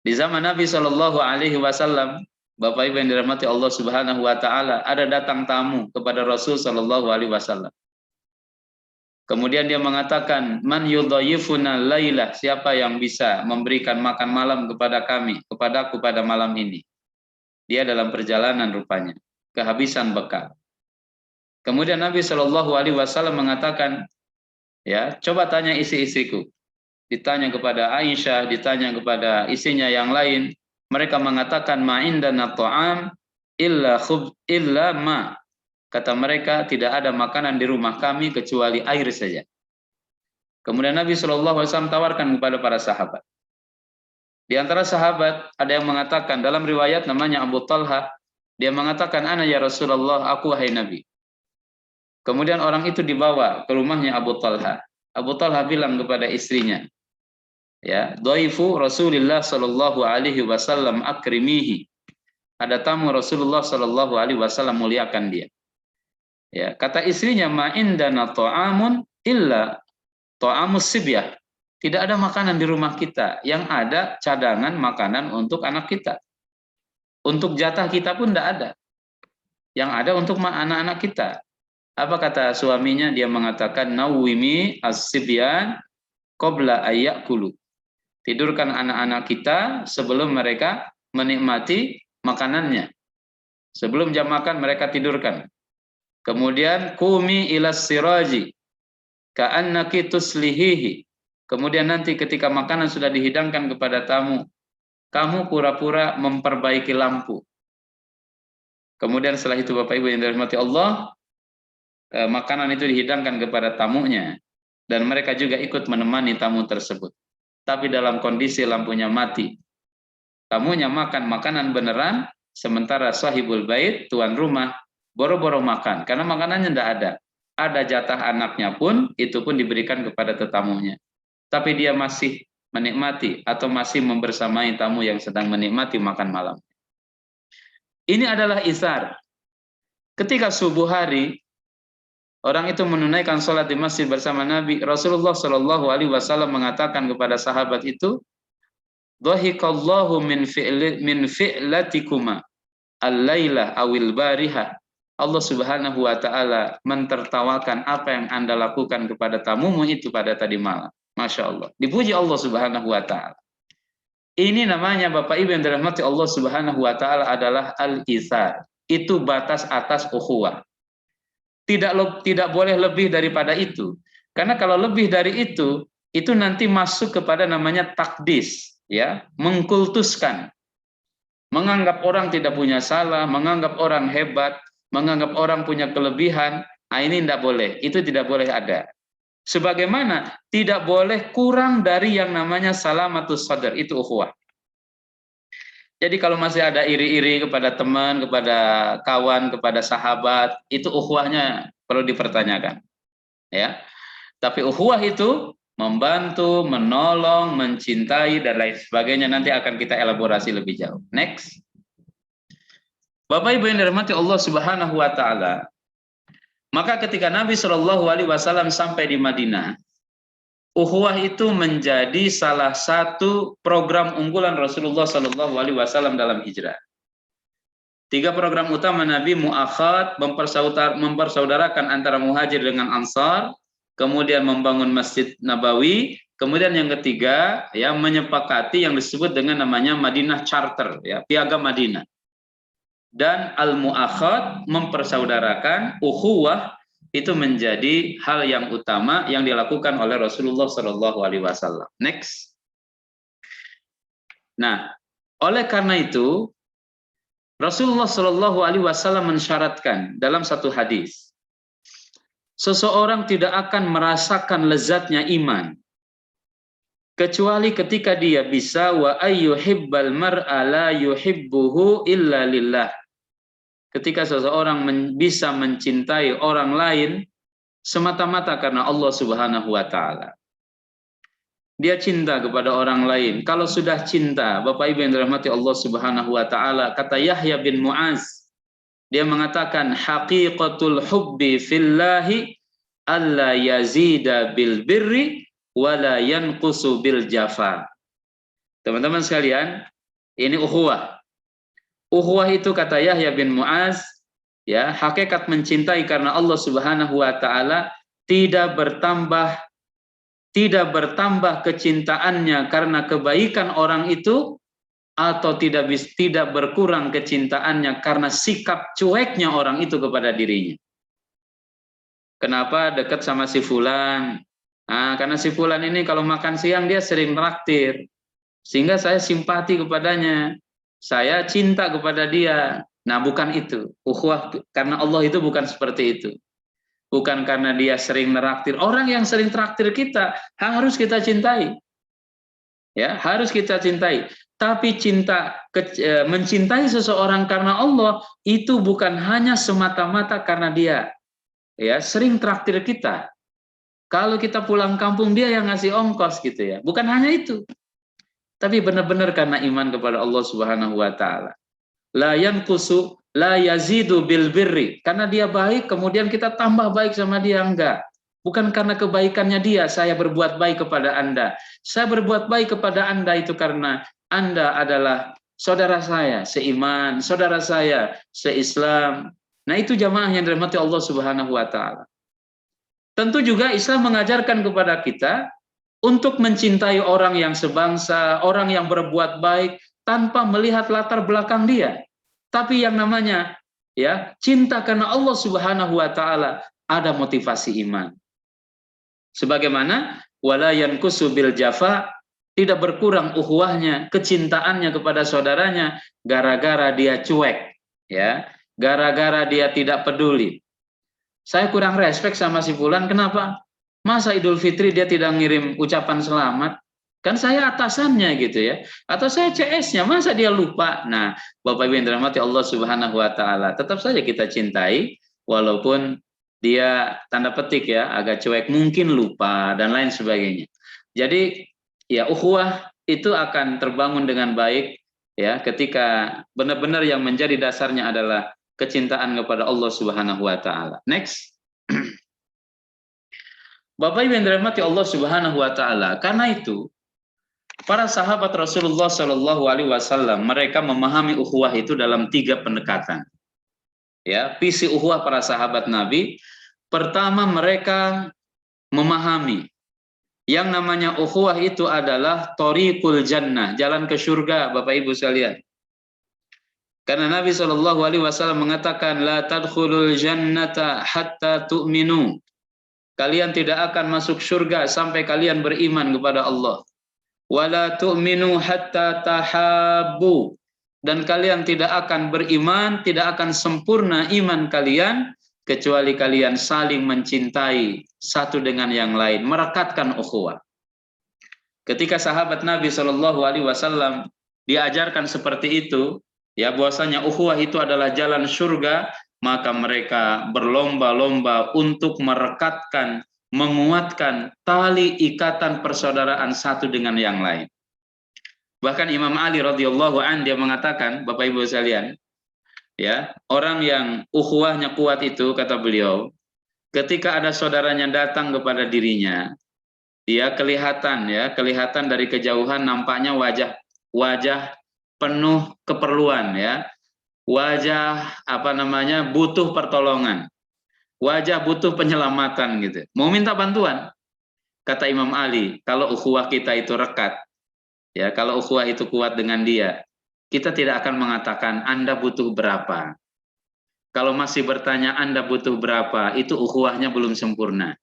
Di zaman Nabi Shallallahu Alaihi Wasallam, Bapak Ibu yang dirahmati Allah Subhanahu Wa Taala, ada datang tamu kepada Rasul Shallallahu Alaihi Wasallam. Kemudian dia mengatakan, man yudhayifuna lailah, siapa yang bisa memberikan makan malam kepada kami, kepadaku pada malam ini. Dia dalam perjalanan rupanya, kehabisan bekal. Kemudian Nabi Shallallahu Alaihi Wasallam mengatakan, ya, coba tanya isi-isiku. Ditanya kepada Aisyah, ditanya kepada isinya yang lain, mereka mengatakan ma'indana ta'am illa ma. Kata mereka, tidak ada makanan di rumah kami kecuali air saja. Kemudian Nabi SAW tawarkan kepada para sahabat. Di antara sahabat ada yang mengatakan, dalam riwayat namanya Abu Talha, dia mengatakan, ana ya Rasulullah, aku wahai Nabi. Kemudian orang itu dibawa ke rumahnya Abu Talha. Abu Talha bilang kepada istrinya, ya, dhaifu Rasulullah sallallahu alaihi wasallam akrimihi. Ada tamu Rasulullah sallallahu alaihi wasallam, muliakan dia. Ya, kata istrinya, ma indana ta'amun illa ta'amus sibyah. Tidak ada makanan di rumah kita, yang ada cadangan makanan untuk anak kita. Untuk jatah kita pun tidak ada. Yang ada untuk anak-anak kita. Apa kata suaminya? Dia mengatakan, nawwimi as-sibyan qabla ayyakulu. Tidurkan anak-anak kita sebelum mereka menikmati makanannya. Sebelum jam makan mereka tidurkan. Kemudian qumi ilas siraji ka'annaki tuslihihi. Kemudian nanti ketika makanan sudah dihidangkan kepada tamu, kamu pura-pura memperbaiki lampu. Kemudian setelah itu Bapak Ibu yang dirahmati Allah, makanan itu dihidangkan kepada tamunya, dan mereka juga ikut menemani tamu tersebut. Tapi dalam kondisi lampunya mati. Tamunya makan makanan beneran, sementara sahibul bait, tuan rumah, boro-boro makan, karena makanannya tidak ada. Ada jatah anaknya pun, itu pun diberikan kepada tetamunya. Tapi dia masih menikmati atau masih membersamai tamu yang sedang menikmati makan malam. Ini adalah itsar. Ketika subuh hari, orang itu menunaikan sholat di masjid bersama Nabi, Rasulullah Shallallahu Alaihi Wasallam mengatakan kepada sahabat itu, dhahikallahu min fi'latikuma al-laila awil bariha. Allah Subhanahu wa Ta'ala mentertawakan apa yang Anda lakukan kepada tamumu itu pada tadi malam. Masya Allah. Dipuji Allah Subhanahu wa Ta'ala. Ini namanya Bapak Ibu yang dirahmati Allah Subhanahu wa Ta'ala adalah al-itsar. Itu batas atas ukhuwah. Tidak boleh lebih daripada itu. Karena kalau lebih dari itu nanti masuk kepada namanya takdis, ya, mengkultuskan. Menganggap orang tidak punya salah, menganggap orang hebat, menganggap orang punya kelebihan, ini tidak boleh, itu tidak boleh ada. Sebagaimana tidak boleh kurang dari yang namanya salamatus sadr, itu ukhuwah. Jadi kalau masih ada iri-iri kepada teman, kepada kawan, kepada sahabat, itu ukhuwahnya perlu dipertanyakan. Ya. Tapi ukhuwah itu membantu, menolong, mencintai, dan lain sebagainya. Nanti akan kita elaborasi lebih jauh. Next. Bapak Ibu yang dirahmati Allah Subhanahu wa Ta'ala, maka ketika Nabi Shallallahu Alaihi Wasallam sampai di Madinah, ukhuwah itu menjadi salah satu program unggulan Rasulullah Shallallahu Alaihi Wasallam dalam hijrah. 3 program utama Nabi: mu'akhad, mempersaudarakan antara muhajir dengan ansar, kemudian membangun Masjid Nabawi, kemudian yang ketiga ya menyepakati yang disebut dengan namanya Madinah Charter, ya, Piagam Madinah. Dan al-mu'akhad, mempersaudarakan, ukhuwah itu menjadi hal yang utama yang dilakukan oleh Rasulullah Shallallahu Alaihi Wasallam. Next. Nah, oleh karena itu Rasulullah Shallallahu Alaihi Wasallam mensyaratkan dalam satu hadis, seseorang tidak akan merasakan lezatnya iman kecuali ketika dia bisa wa ayyuhibbal mar'a la yuhibbuhu illa lillah. Ketika seseorang bisa mencintai orang lain semata-mata karena Allah Subhanahu wa Ta'ala. Dia cinta kepada orang lain. Kalau sudah cinta, Bapak Ibu yang dirahmati Allah Subhanahu wa Ta'ala, kata Yahya bin Mu'az, dia mengatakan haqiqatul hubbi fillahi alla yazida bil birri wala yanqusu bil jafa. Teman-teman sekalian, ini ukhuwah. Ukhuwah itu kata Yahya bin Mu'az, ya, hakikat mencintai karena Allah Subhanahu wa Ta'ala tidak bertambah kecintaannya karena kebaikan orang itu, atau tidak berkurang kecintaannya karena sikap cueknya orang itu kepada dirinya. Kenapa dekat sama si fulan? Nah, karena si fulan ini kalau makan siang dia sering traktir, sehingga saya simpati kepadanya, saya cinta kepada dia. Nah, bukan itu. Ukhuwah karena Allah itu bukan seperti itu. Bukan karena dia sering traktir. Orang yang sering traktir kita harus kita cintai. Ya, harus kita cintai. Tapi mencintai seseorang karena Allah itu bukan hanya semata-mata karena dia ya sering traktir kita. Kalau kita pulang kampung dia yang ngasih ongkos gitu ya. Bukan hanya itu. Tapi benar-benar karena iman kepada Allah Subhanahu wa Ta'ala. La yanqusu la yazidu bil birri. Karena dia baik kemudian kita tambah baik sama dia, enggak. Bukan karena kebaikannya dia saya berbuat baik kepada Anda. Saya berbuat baik kepada Anda itu karena Anda adalah saudara saya seiman, saudara saya seislam. Nah, itu jamaah yang dirahmati Allah Subhanahu wa Ta'ala. Tentu juga Islam mengajarkan kepada kita untuk mencintai orang yang sebangsa, orang yang berbuat baik tanpa melihat latar belakang dia. Tapi yang namanya ya cinta karena Allah Subhanahu wa Ta'ala ada motivasi iman. Sebagaimana wala yanqusu bil jafa, tidak berkurang ukhuwahnya, kecintaannya kepada saudaranya gara-gara dia cuek, ya, gara-gara dia tidak peduli. Saya kurang respek sama si fulan, kenapa? Masa Idul Fitri dia tidak ngirim ucapan selamat? Kan saya atasannya gitu ya. Atau saya CS-nya, masa dia lupa? Nah, Bapak Ibu yang dirahmati Allah Subhanahu wa Ta'ala, tetap saja kita cintai walaupun dia tanda petik ya agak cuek, mungkin lupa dan lain sebagainya. Jadi ya ukhuwah itu akan terbangun dengan baik ya ketika benar-benar yang menjadi dasarnya adalah kecintaan kepada Allah Subhanahu wa Ta'ala. Next. Bapak Ibu yang dirahmati Allah Subhanahu wa Ta'ala, karena itu para sahabat Rasulullah Shallallahu Alaihi Wasallam mereka memahami ukhuwah itu dalam 3 pendekatan. Ya, visi ukhuwah para sahabat Nabi. Pertama, mereka memahami yang namanya ukhuwah itu adalah thoriqul jannah, jalan ke surga, Bapak Ibu sekalian. Karena Nabi Shallallahu Alaihi Wasallam mengatakan la tadkhulul jannata hatta tu'minu. Kalian tidak akan masuk surga sampai kalian beriman kepada Allah. Wala tu'minu hatta tahabbu. dan kalian tidak akan beriman, tidak akan sempurna iman kalian kecuali kalian saling mencintai satu dengan yang lain, merekatkan ukhuwah. Ketika sahabat Nabi Shallallahu Alaihi Wasallam diajarkan seperti itu, ya bahwasanya ukhuwah itu adalah jalan surga, maka mereka berlomba-lomba untuk merekatkan, menguatkan tali ikatan persaudaraan satu dengan yang lain. Bahkan Imam Ali radhiyallahu an dia mengatakan, Bapak Ibu sekalian, ya, orang yang ukhuwahnya kuat itu, kata beliau, ketika ada saudaranya datang kepada dirinya, dia kelihatan dari kejauhan, nampaknya wajah penuh keperluan, ya, wajah butuh pertolongan, wajah butuh penyelamatan gitu, mau minta bantuan. Kata Imam Ali, kalau ukhuwah kita itu rekat, ya, kalau ukhuwah itu kuat dengan dia, kita tidak akan mengatakan Anda butuh berapa. Kalau masih bertanya Anda butuh berapa, itu ukhuwahnya belum sempurna.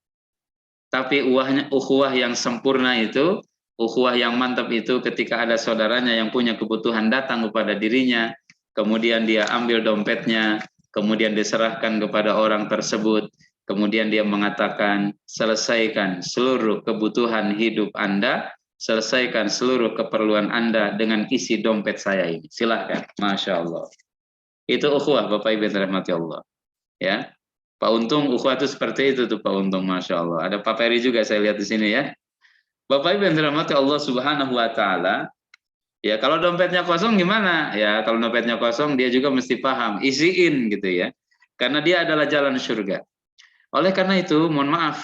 Tapi ukhuwah yang sempurna itu, ukhuwah yang mantap itu ketika ada saudaranya yang punya kebutuhan datang kepada dirinya, kemudian dia ambil dompetnya, kemudian diserahkan kepada orang tersebut, kemudian dia mengatakan, selesaikan seluruh kebutuhan hidup Anda, selesaikan seluruh keperluan Anda dengan isi dompet saya ini. Silahkan. Masya Allah. Itu ukhuwah, Bapak Ibu yang dirahmati Allah. Ya, Pak Untung, ukhuwah itu seperti itu tuh Pak Untung, Masya Allah. Ada Pak Peri juga saya lihat di sini ya. Bapak Ibu yang dirahmati Allah Subhanahu Wa Taala. Ya, kalau dompetnya kosong gimana? Ya, kalau dompetnya kosong dia juga mesti paham, isiin gitu ya. Karena dia adalah jalan surga. Oleh karena itu, mohon maaf,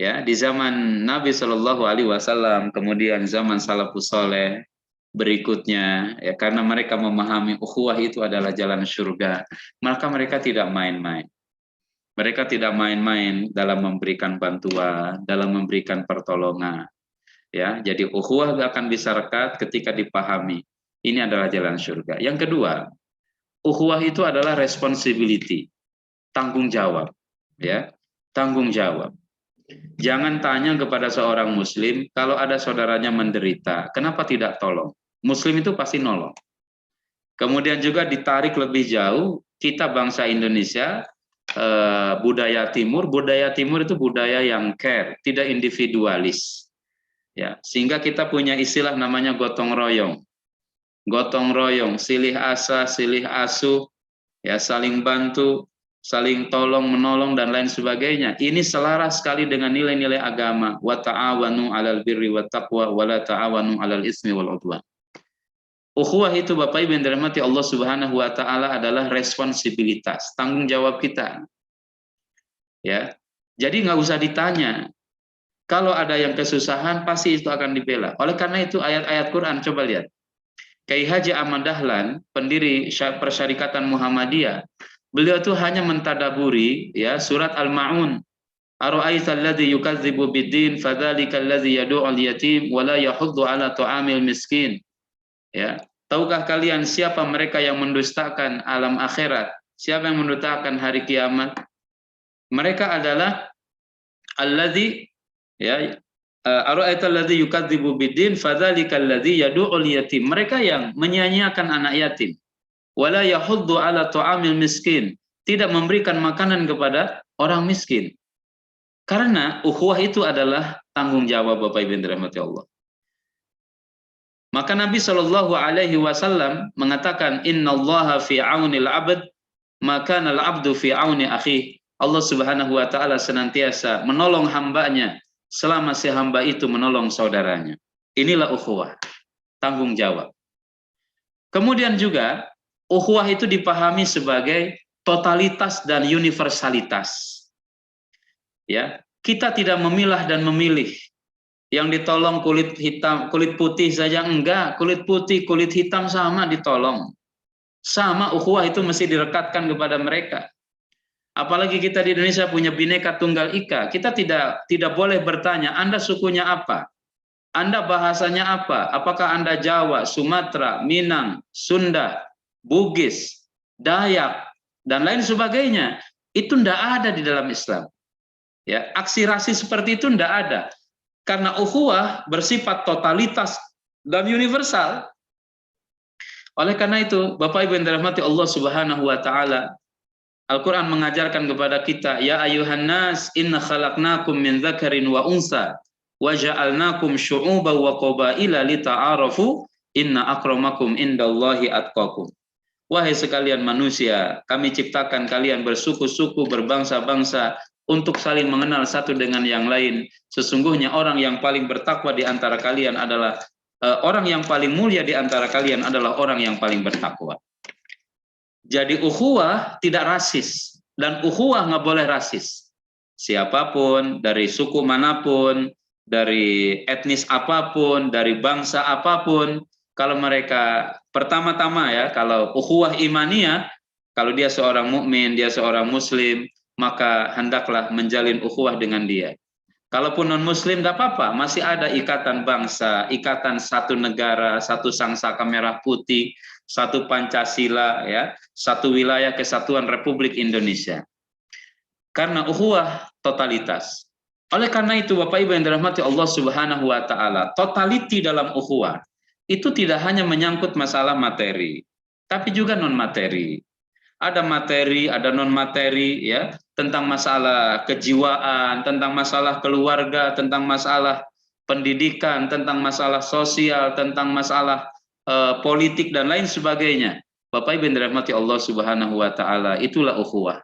ya, di zaman Nabi Shallallahu Alaihi Wasallam, kemudian zaman salafus saleh berikutnya, ya, karena mereka memahami ukhuwah itu adalah jalan surga, maka mereka tidak main-main. Mereka tidak main-main dalam memberikan bantuan, dalam memberikan pertolongan. Ya, jadi ukhuwah akan bisa rekat ketika dipahami. Ini adalah jalan surga. Yang kedua, ukhuwah itu adalah responsibility, tanggung jawab. Ya, tanggung jawab. Jangan tanya kepada seorang muslim kalau ada saudaranya menderita, kenapa tidak tolong? Muslim itu pasti nolong. Kemudian juga ditarik lebih jauh, kita bangsa Indonesia, budaya timur itu budaya yang care, tidak individualis. Ya, sehingga kita punya istilah namanya gotong royong. Gotong royong, silih asa, silih asuh, ya, saling bantu, saling tolong menolong dan lain sebagainya. Ini selaras sekali dengan nilai-nilai agama. Wa ta'awanu 'alal birri wat taqwa wa la ta'awanu 'alal ismi wal 'udwan. Ukhuwah itu Bapak Ibu yang dirahmati Allah Subhanahu Wa Taala adalah responsibilitas, tanggung jawab kita. Ya, jadi nggak usah ditanya. Kalau ada yang kesusahan pasti itu akan dibela. Oleh karena itu ayat-ayat Quran, coba lihat. Kiai Haji Ahmad Dahlan, pendiri Persyarikatan Muhammadiyah, beliau itu hanya mentadaburi ya surat Al-Ma'un. Ara'aital ladzi yukadzibu bid-din fadzalikal ladzi yad'u'al yatim wa la yahuddu 'ala ta'amil miskin. Ya, tahukah kalian siapa mereka yang mendustakan alam akhirat? Siapa yang mendustakan hari kiamat? Mereka adalah alladzi, ya, ara'aital ladzi yukadzibu bid-din fadzalikal ladzi yad'u'al yatim. Mereka yang menyia-nyiakan anak yatim. Wala yahuddu 'ala ta'amil miskin. Tidak memberikan makanan kepada orang miskin. Karena ukhuwah itu adalah tanggung jawab Bapak Ibu yang dirahmati Allah. Maka Nabi Shallallahu Alaihi Wasallam mengatakan, Innallaha fi aunil abd, maka al abdu fi auni akhi. Allah Subhanahu Wa Taala senantiasa menolong hambanya selama si hamba itu menolong saudaranya. Inilah ukhuwah, tanggung jawab. Kemudian juga ukhuwah itu dipahami sebagai totalitas dan universalitas. Ya, kita tidak memilah dan memilih. Yang ditolong kulit hitam, kulit putih saja enggak, kulit putih, kulit hitam sama ditolong. Sama ukhuwah itu mesti direkatkan kepada mereka. Apalagi kita di Indonesia punya Bhinneka Tunggal Ika, kita tidak boleh bertanya, Anda sukunya apa? Anda bahasanya apa? Apakah Anda Jawa, Sumatera, Minang, Sunda, Bugis, Dayak, dan lain sebagainya? Itu enggak ada di dalam Islam. Ya, aksi rasi seperti itu enggak ada. Karena ukhuwah bersifat totalitas dan universal. Oleh karena itu, Bapak Ibu yang dirahmati Allah Subhanahu wa taala, Al-Qur'an mengajarkan kepada kita, ya ayuhan nas inna khalaqnakum min dzakarin wa unsa wa ja'alnakum syu'uban wa qabaila lita'arafu inna akramakum indallahi atqakum. Wahai sekalian manusia, kami ciptakan kalian bersuku-suku, berbangsa-bangsa untuk saling mengenal satu dengan yang lain. Sesungguhnya orang yang paling bertakwa di antara kalian adalah orang yang paling mulia di antara kalian adalah orang yang paling bertakwa. Jadi ukhuwah tidak rasis, dan ukhuwah nggak boleh rasis. Siapapun, dari suku manapun, dari etnis apapun, dari bangsa apapun, kalau mereka pertama-tama ya, kalau ukhuwah imaniyah, kalau dia seorang mukmin, dia seorang muslim, maka hendaklah menjalin ukhuwah dengan dia. Kalaupun non-muslim nggak apa-apa, masih ada ikatan bangsa, ikatan satu negara, satu sangsaka merah putih, satu Pancasila, ya, satu wilayah kesatuan Republik Indonesia. Karena ukhuwah totalitas. Oleh karena itu, Bapak Ibu yang dirahmati Allah Subhanahu wa taala, totality dalam ukhuwah itu tidak hanya menyangkut masalah materi, tapi juga non-materi. Ada materi, ada non-materi, ya, tentang masalah kejiwaan, tentang masalah keluarga, tentang masalah pendidikan, tentang masalah sosial, tentang masalah politik dan lain sebagainya. Bapak Ibu yang dirahmati Allah Subhanahu wa taala, itulah ukhuwah.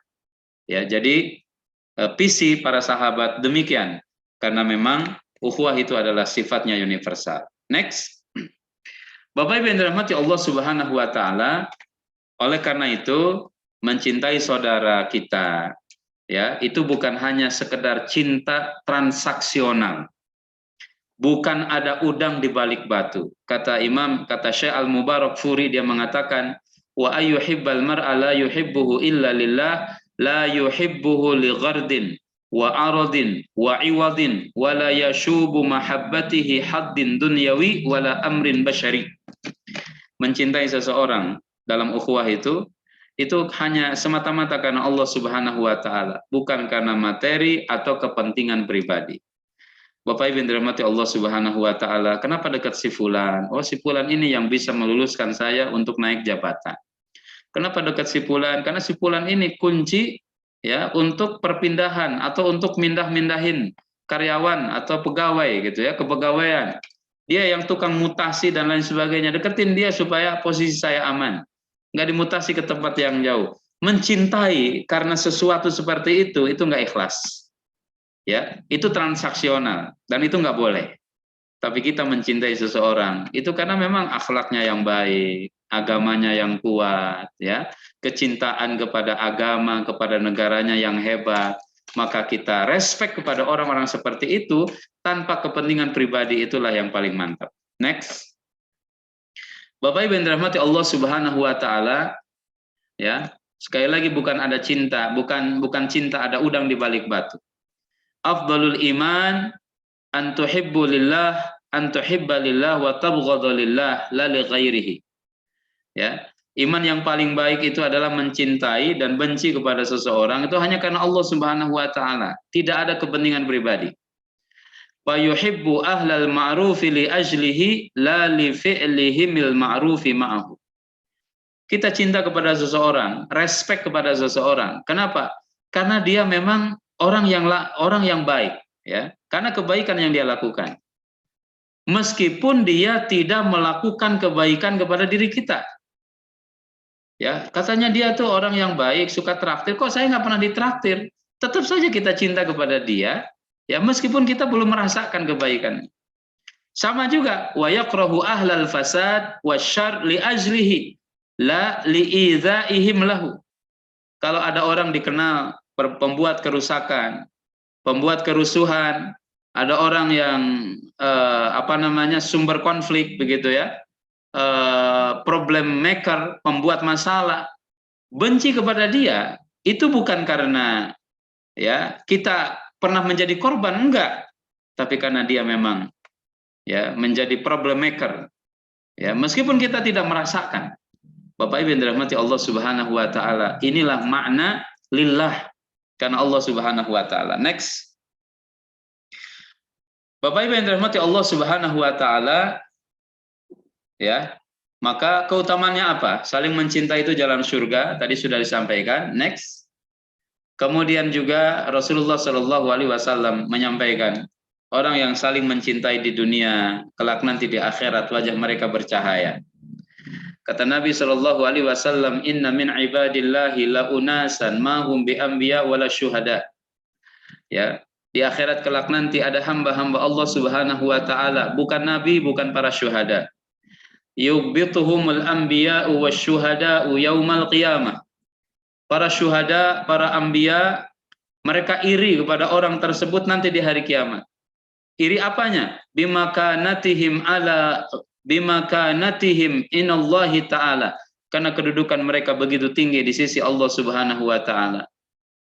Ya, jadi visi para sahabat demikian, karena memang ukhuwah itu adalah sifatnya universal. Next. Bapak Ibu yang dirahmati Allah Subhanahu wa taala, oleh karena itu mencintai saudara kita, ya, itu bukan hanya sekedar cinta transaksional. Bukan ada udang di balik batu. Kata Syekh Al-Mubarakfuri, dia mengatakan, wa ayyuhibbal mar'a la yuhibbuhu illa lillah, la yuhibbuhu li ghardin wa aradin wa iwadin wa la yashubu mahabbatihi haddin dunyawi wala amrin basyari. Mencintai seseorang dalam ukhuwah itu hanya semata-mata karena Allah Subhanahu wa taala, bukan karena materi atau kepentingan pribadi. Bapak Ibu yang dirahmati Allah Subhanahu wa taala, kenapa dekat si fulan? Oh, si fulan ini yang bisa meluluskan saya untuk naik jabatan. Kenapa dekat si fulan? Karena si fulan ini kunci, ya, untuk perpindahan atau untuk mindahin karyawan atau pegawai gitu ya, kepegawaian. Dia yang tukang mutasi dan lain sebagainya. Deketin dia supaya posisi saya aman. Nggak dimutasi ke tempat yang jauh. Mencintai karena sesuatu seperti itu nggak ikhlas. Ya, itu transaksional dan itu nggak boleh. Tapi kita mencintai seseorang itu karena memang akhlaknya yang baik, agamanya yang kuat, ya, kecintaan kepada agama, kepada negaranya yang hebat. Maka kita respect kepada orang-orang seperti itu tanpa kepentingan pribadi, itulah yang paling mantap. Next. Bapak Ibu yang dirahmati Allah Subhanahu wa taala, ya, sekali lagi bukan ada cinta, bukan cinta ada udang di balik batu. Afdalul iman an tuhibbu lillah, an tuhibba lillah wa tabghadha lillah la li ghairihi. Ya, iman yang paling baik itu adalah mencintai dan benci kepada seseorang itu hanya karena Allah Subhanahu wa taala, tidak ada kepentingan pribadi. Wa yuhibbu ahlal ma'rufi li ajlihi la li fi'lihimil ma'rufi ma'ahu. Kita cinta kepada seseorang, respect kepada seseorang. Kenapa? Karena dia memang orang yang baik, ya. Karena kebaikan yang dia lakukan. Meskipun dia tidak melakukan kebaikan kepada diri kita. Ya, katanya dia tuh orang yang baik, suka traktir, kok saya nggak pernah ditraktir. Tetap saja kita cinta kepada dia, ya, meskipun kita belum merasakan kebaikan. Sama juga, wa yakrahu ahlal fasad wasyarr li ajlihi la li idzaihim lahu. Kalau ada orang dikenal pembuat kerusakan, pembuat kerusuhan, ada orang yang sumber konflik begitu ya, problem maker, pembuat masalah, benci kepada dia itu bukan karena, ya, kita pernah menjadi korban, enggak, tapi karena dia memang, ya, menjadi problem maker, ya, meskipun kita tidak merasakan. Bapak Ibu yang dirahmati Allah Subhanahu wa taala, inilah makna lillah, karena Allah Subhanahu wa taala. Next. Bapak Ibu yang dirahmati Allah Subhanahu wa taala, ya, Maka keutamaannya apa? Saling mencintai itu jalan surga, tadi sudah disampaikan. Next. Kemudian juga Rasulullah Shallallahu Alaihi Wasallam menyampaikan, orang yang saling mencintai di dunia, kelak nanti di akhirat wajah mereka bercahaya. Kata Nabi Shallallahu Alaihi Wasallam, Inna min ibadillahi la unasan mahum bi anbiya wala syuhada. Ya, di akhirat kelak nanti ada hamba-hamba Allah Subhanahu Wa Taala, bukan nabi, bukan para syuhada. Yubbituhumul anbiya'u wasyuhada'u yaumal qiyamah. Para syuhada, para anbiya, mereka iri kepada orang tersebut nanti di hari kiamat. Iri apanya? Bimakanatihim inallahi ta'ala. Karena kedudukan mereka begitu tinggi di sisi Allah Subhanahu wa taala.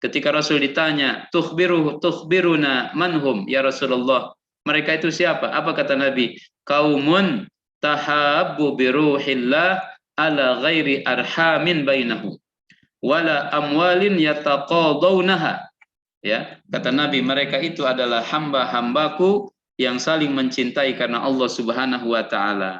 Ketika Rasul ditanya, tukhbiruna manhum ya Rasulullah. Mereka itu siapa? Apa kata Nabi? Qaumun tahabbu biruhillah ala ghairi arhamin bainahum wala amwalin yataqadawnaha. Ya, kata Nabi, mereka itu adalah hamba-hambaku yang saling mencintai karena Allah Subhanahu wa taala.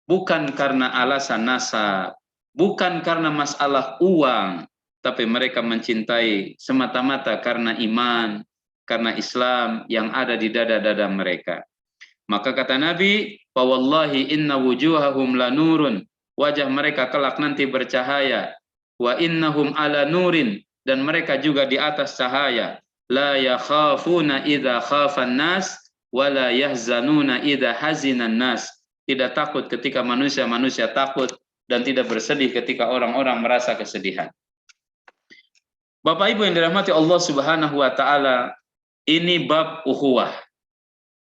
Bukan karena alasan nasab, bukan karena masalah uang, tapi mereka mencintai semata-mata karena iman, karena Islam yang ada di dada-dada mereka. Maka kata Nabi, "Fa wallahi inna wujuhahum lanurun." Wajah mereka kelak nanti bercahaya. Wa innahum ala nurin, dan mereka juga di atas cahaya. La yakhafuna idza khafan nas wa la yahzanuna idza hazinan nas. Tidak takut ketika manusia takut, dan tidak bersedih ketika orang-orang merasa kesedihan. Bapak Ibu yang dirahmati Allah Subhanahu wa taala, ini bab ukhuwah.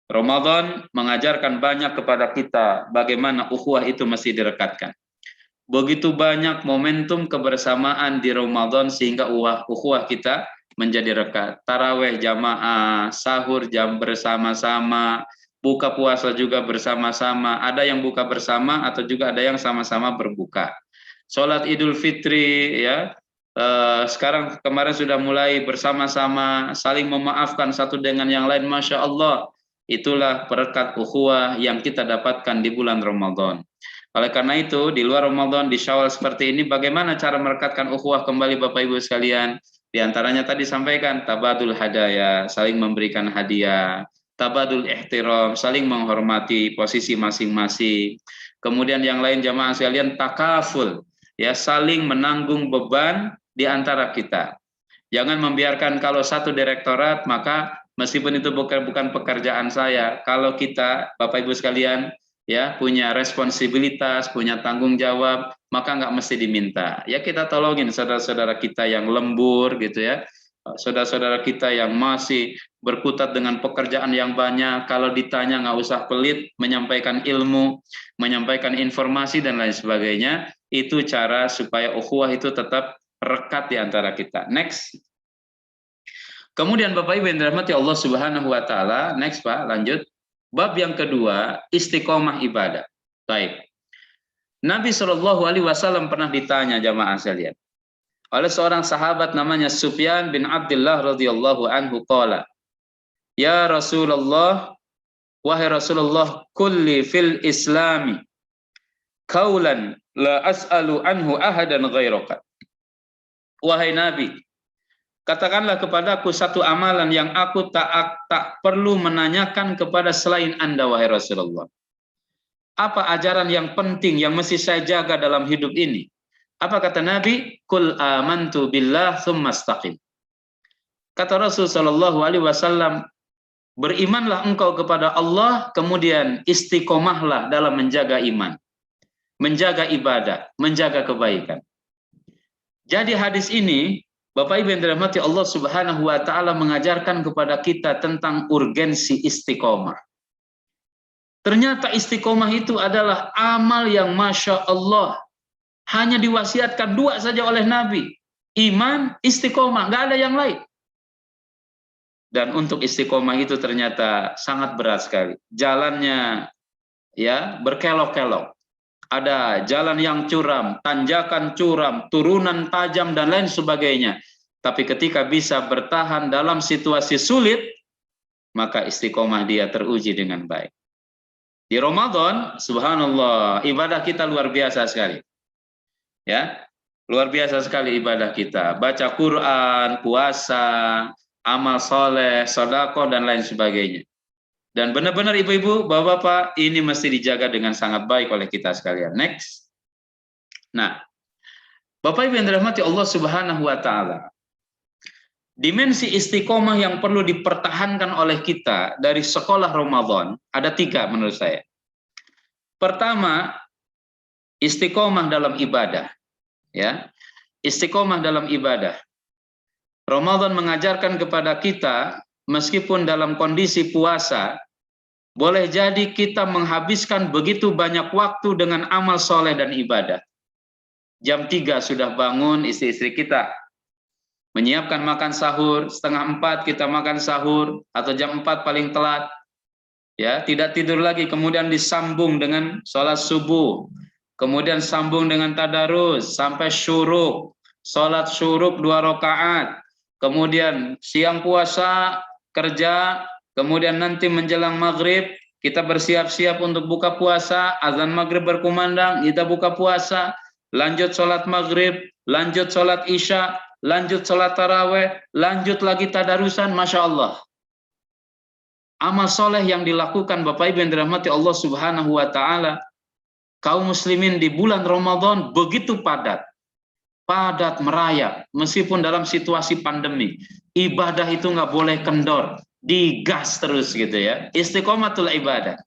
Ramadan mengajarkan banyak kepada kita bagaimana ukhuwah itu mesti direkatkan. Begitu banyak momentum kebersamaan di Ramadan sehingga ukhuwah kita menjadi rekat. Taraweh jamaah, sahur jam bersama-sama, buka puasa juga bersama-sama. Ada yang buka bersama atau juga ada yang sama-sama berbuka. Sholat Idul Fitri, ya, sekarang kemarin sudah mulai bersama-sama, saling memaafkan satu dengan yang lain. Masya Allah, itulah perekat ukhuwah yang kita dapatkan di bulan Ramadan. Oleh karena itu, di luar Ramadan, di Syawal seperti ini, bagaimana cara merekatkan ukhuwah kembali Bapak Ibu sekalian? Di antaranya tadi sampaikan, tabadul hadaya, saling memberikan hadiah, tabadul ihtiram, saling menghormati posisi masing-masing. Kemudian yang lain jamaah sekalian, takaful, ya, saling menanggung beban di antara kita. Jangan membiarkan kalau satu direktorat, maka meskipun itu bukan pekerjaan saya, kalau kita, Bapak Ibu sekalian, ya, punya responsibilitas, punya tanggung jawab, maka nggak mesti diminta. Ya, kita tolongin saudara-saudara kita yang lembur gitu ya. Saudara-saudara kita yang masih berkutat dengan pekerjaan yang banyak, kalau ditanya nggak usah pelit, menyampaikan ilmu, menyampaikan informasi dan lain sebagainya. Itu cara supaya ukhuwah itu tetap rekat di antara kita. Next. Kemudian Bapak Ibu yang dirahmati Allah Subhanahu wa taala, next Pak, lanjut. Bab yang kedua, istiqomah ibadah. Baik. Nabi Shallallahu Alaihi Wasallam pernah ditanya jamaah sekalian oleh seorang sahabat namanya Sufyan bin Abdullah radhiyallahu anhu qala, ya Rasulullah, wahai Rasulullah, kulli fil islami qaulan la as'alu anhu ahadan ghairaka. Wahai Nabi, katakanlah kepadaku satu amalan yang aku tak perlu menanyakan kepada selain Anda, wahai Rasulullah. Apa ajaran yang penting yang mesti saya jaga dalam hidup ini? Apa kata Nabi? Qul amantu billah tsumma istaqim. Kata Rasul sallallahu alaihi wasallam, berimanlah engkau kepada Allah, kemudian istiqomahlah dalam menjaga iman, menjaga ibadah, menjaga kebaikan. Jadi hadis ini, Bapak Ibu yang dirahmati Allah Subhanahu wa taala, mengajarkan kepada kita tentang urgensi istiqomah. Ternyata istiqomah itu adalah amal yang Masya Allah hanya diwasiatkan dua saja oleh Nabi. Iman, istiqomah, nggak ada yang lain. Dan untuk istiqomah itu ternyata sangat berat sekali. Jalannya ya berkelok-kelok. Ada jalan yang curam, tanjakan curam, turunan tajam dan lain sebagainya. Tapi ketika bisa bertahan dalam situasi sulit, maka istiqomah dia teruji dengan baik. Di Ramadan, subhanallah, ibadah kita luar biasa sekali. Ya, luar biasa sekali ibadah kita. Baca Quran, puasa, amal soleh, sedekah dan lain sebagainya. Dan benar-benar ibu-ibu, bapak-bapak, ini mesti dijaga dengan sangat baik oleh kita sekalian. Next. Nah, Bapak Ibu yang dirahmati Allah Subhanahu wa taala. Dimensi istiqomah yang perlu dipertahankan oleh kita dari sekolah Ramadan ada 3 menurut saya. Pertama, istiqomah dalam ibadah, ya. Istiqomah dalam ibadah. Ramadan mengajarkan kepada kita, meskipun dalam kondisi puasa, boleh jadi kita menghabiskan begitu banyak waktu dengan amal soleh dan ibadah. Jam 3 sudah bangun istri-istri kita, menyiapkan makan sahur, 3:30 kita makan sahur, atau jam 4 paling telat, ya, tidak tidur lagi, kemudian disambung dengan sholat subuh, kemudian sambung dengan tadarus, sampai syuruk, sholat syuruk 2 rakaat, kemudian siang puasa, kerja, kemudian nanti menjelang maghrib, kita bersiap-siap untuk buka puasa, azan maghrib berkumandang, kita buka puasa, lanjut sholat maghrib, lanjut sholat isya, lanjut sholat taraweh, lanjut lagi tadarusan, Masya Allah. Amal soleh yang dilakukan Bapak Ibu yang dirahmati Allah Subhanahu wa taala, kaum muslimin di bulan Ramadan begitu padat merayap, meskipun dalam situasi pandemi. Ibadah itu nggak boleh kendor, digas terus gitu ya. Istiqomatul ibadah.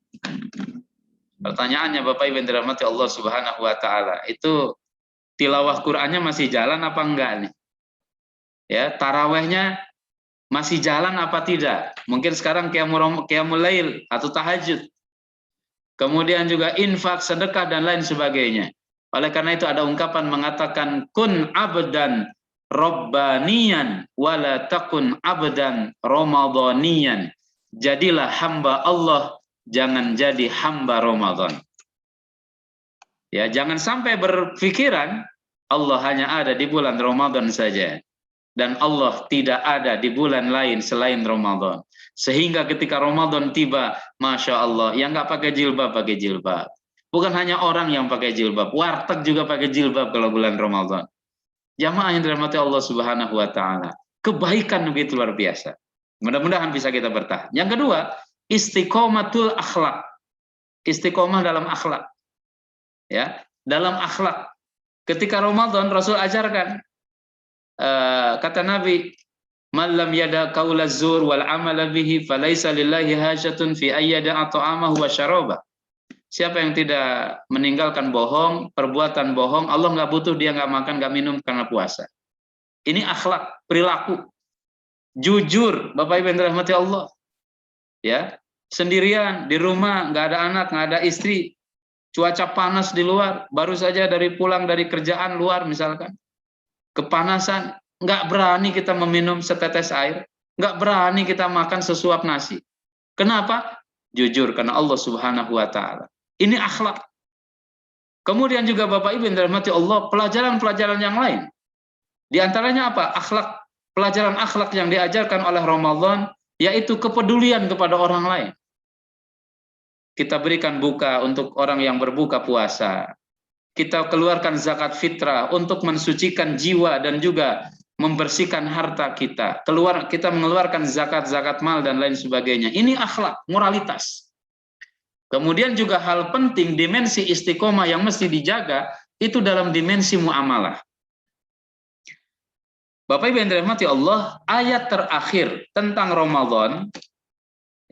Pertanyaannya Bapak Ibu yang dirahmati Allah Subhanahu wa taala, itu tilawah Qur'annya masih jalan apa enggak nih? Ya, tarawehnya masih jalan apa tidak? Mungkin sekarang qiyamul lail atau tahajud. Kemudian juga infak, sedekah dan lain sebagainya. Oleh karena itu ada ungkapan mengatakan kun abdan rabbaniyan wala takun abdan ramadhaniyan. Jadilah hamba Allah, jangan jadi hamba Ramadan. Ya, jangan sampai berpikiran Allah hanya ada di bulan Ramadan saja. Dan Allah tidak ada di bulan lain selain Ramadan. Sehingga ketika Ramadan tiba, Masya Allah, yang nggak pakai jilbab, pakai jilbab. Bukan hanya orang yang pakai jilbab, warteg juga pakai jilbab kalau bulan Ramadan. Jamaah yang dirahmati Allah Subhanahu wa taala. Kebaikan begitu luar biasa. Mudah-mudahan bisa kita bertahan. Yang kedua, istiqomatul akhlak. Istiqomah dalam akhlak. Ya, dalam akhlak. Ketika Ramadan Rasul ajarkan, kata Nabi, "Man lam yada qaula zur wal amala bihi falaisa lillahi hajatun fi ayyada at'amahu wa syaraba." Siapa yang tidak meninggalkan bohong, perbuatan bohong, Allah nggak butuh dia nggak makan, nggak minum karena puasa. Ini akhlak, perilaku. Jujur, Bapak Ibu yang dirahmati Allah. Ya, sendirian di rumah, nggak ada anak, nggak ada istri, cuaca panas di luar, baru saja pulang dari kerjaan luar misalkan. Kepanasan, nggak berani kita meminum setetes air, nggak berani kita makan sesuap nasi. Kenapa? Jujur, karena Allah Subhanahu wa taala. Ini akhlak. Kemudian juga Bapak Ibu yang dirahmati Allah, pelajaran-pelajaran yang lain. Di antaranya apa? Akhlak, pelajaran akhlak yang diajarkan oleh Ramadan, yaitu kepedulian kepada orang lain. Kita berikan buka untuk orang yang berbuka puasa. Kita keluarkan zakat fitrah untuk mensucikan jiwa dan juga membersihkan harta kita. Kita mengeluarkan zakat mal dan lain sebagainya. Ini akhlak, moralitas. Kemudian juga hal penting, dimensi istiqomah yang mesti dijaga, itu dalam dimensi muamalah. Bapak Ibu yang dirahmati Allah, ayat terakhir tentang Ramadan,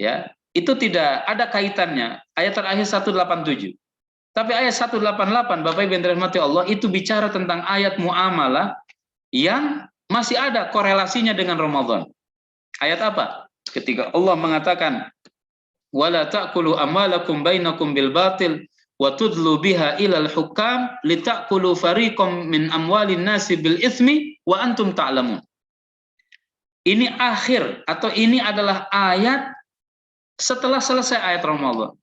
ya, itu tidak ada kaitannya. Ayat terakhir 187. Tapi ayat 188, Bapak Ibu yang dirahmati Allah, itu bicara tentang ayat muamalah yang masih ada korelasinya dengan Ramadan. Ayat apa? Ketika Allah mengatakan, "Wala ta'kulu amwalakum bainakum bil batil wa tudlu biha ilal hukam litakulu fariqam min amwalin nasi bil itsmi wa antum ta'lamun." Ini akhir atau ini adalah ayat setelah selesai ayat Ramadan.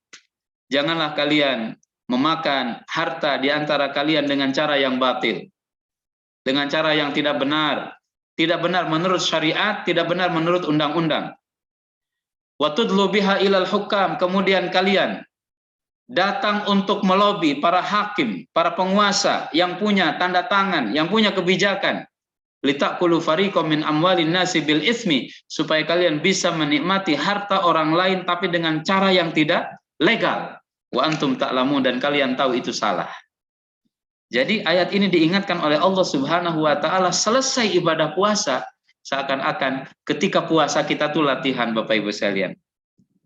Janganlah kalian memakan harta di antara kalian dengan cara yang batil, dengan cara yang tidak benar menurut syariat, tidak benar menurut undang-undang. Wa tudlu biha ilal hukam, kemudian kalian datang untuk melobi para hakim, para penguasa yang punya tanda tangan, yang punya kebijakan. Litakulu fariqam min amwalin nasi bil ismi, supaya kalian bisa menikmati harta orang lain tapi dengan cara yang tidak legal. Wa antum ta'lamun, dan kalian tahu itu salah. Jadi ayat ini diingatkan oleh Allah Subhanahu wa taala selesai ibadah puasa, seakan-akan ketika puasa kita tuh latihan Bapak Ibu sekalian.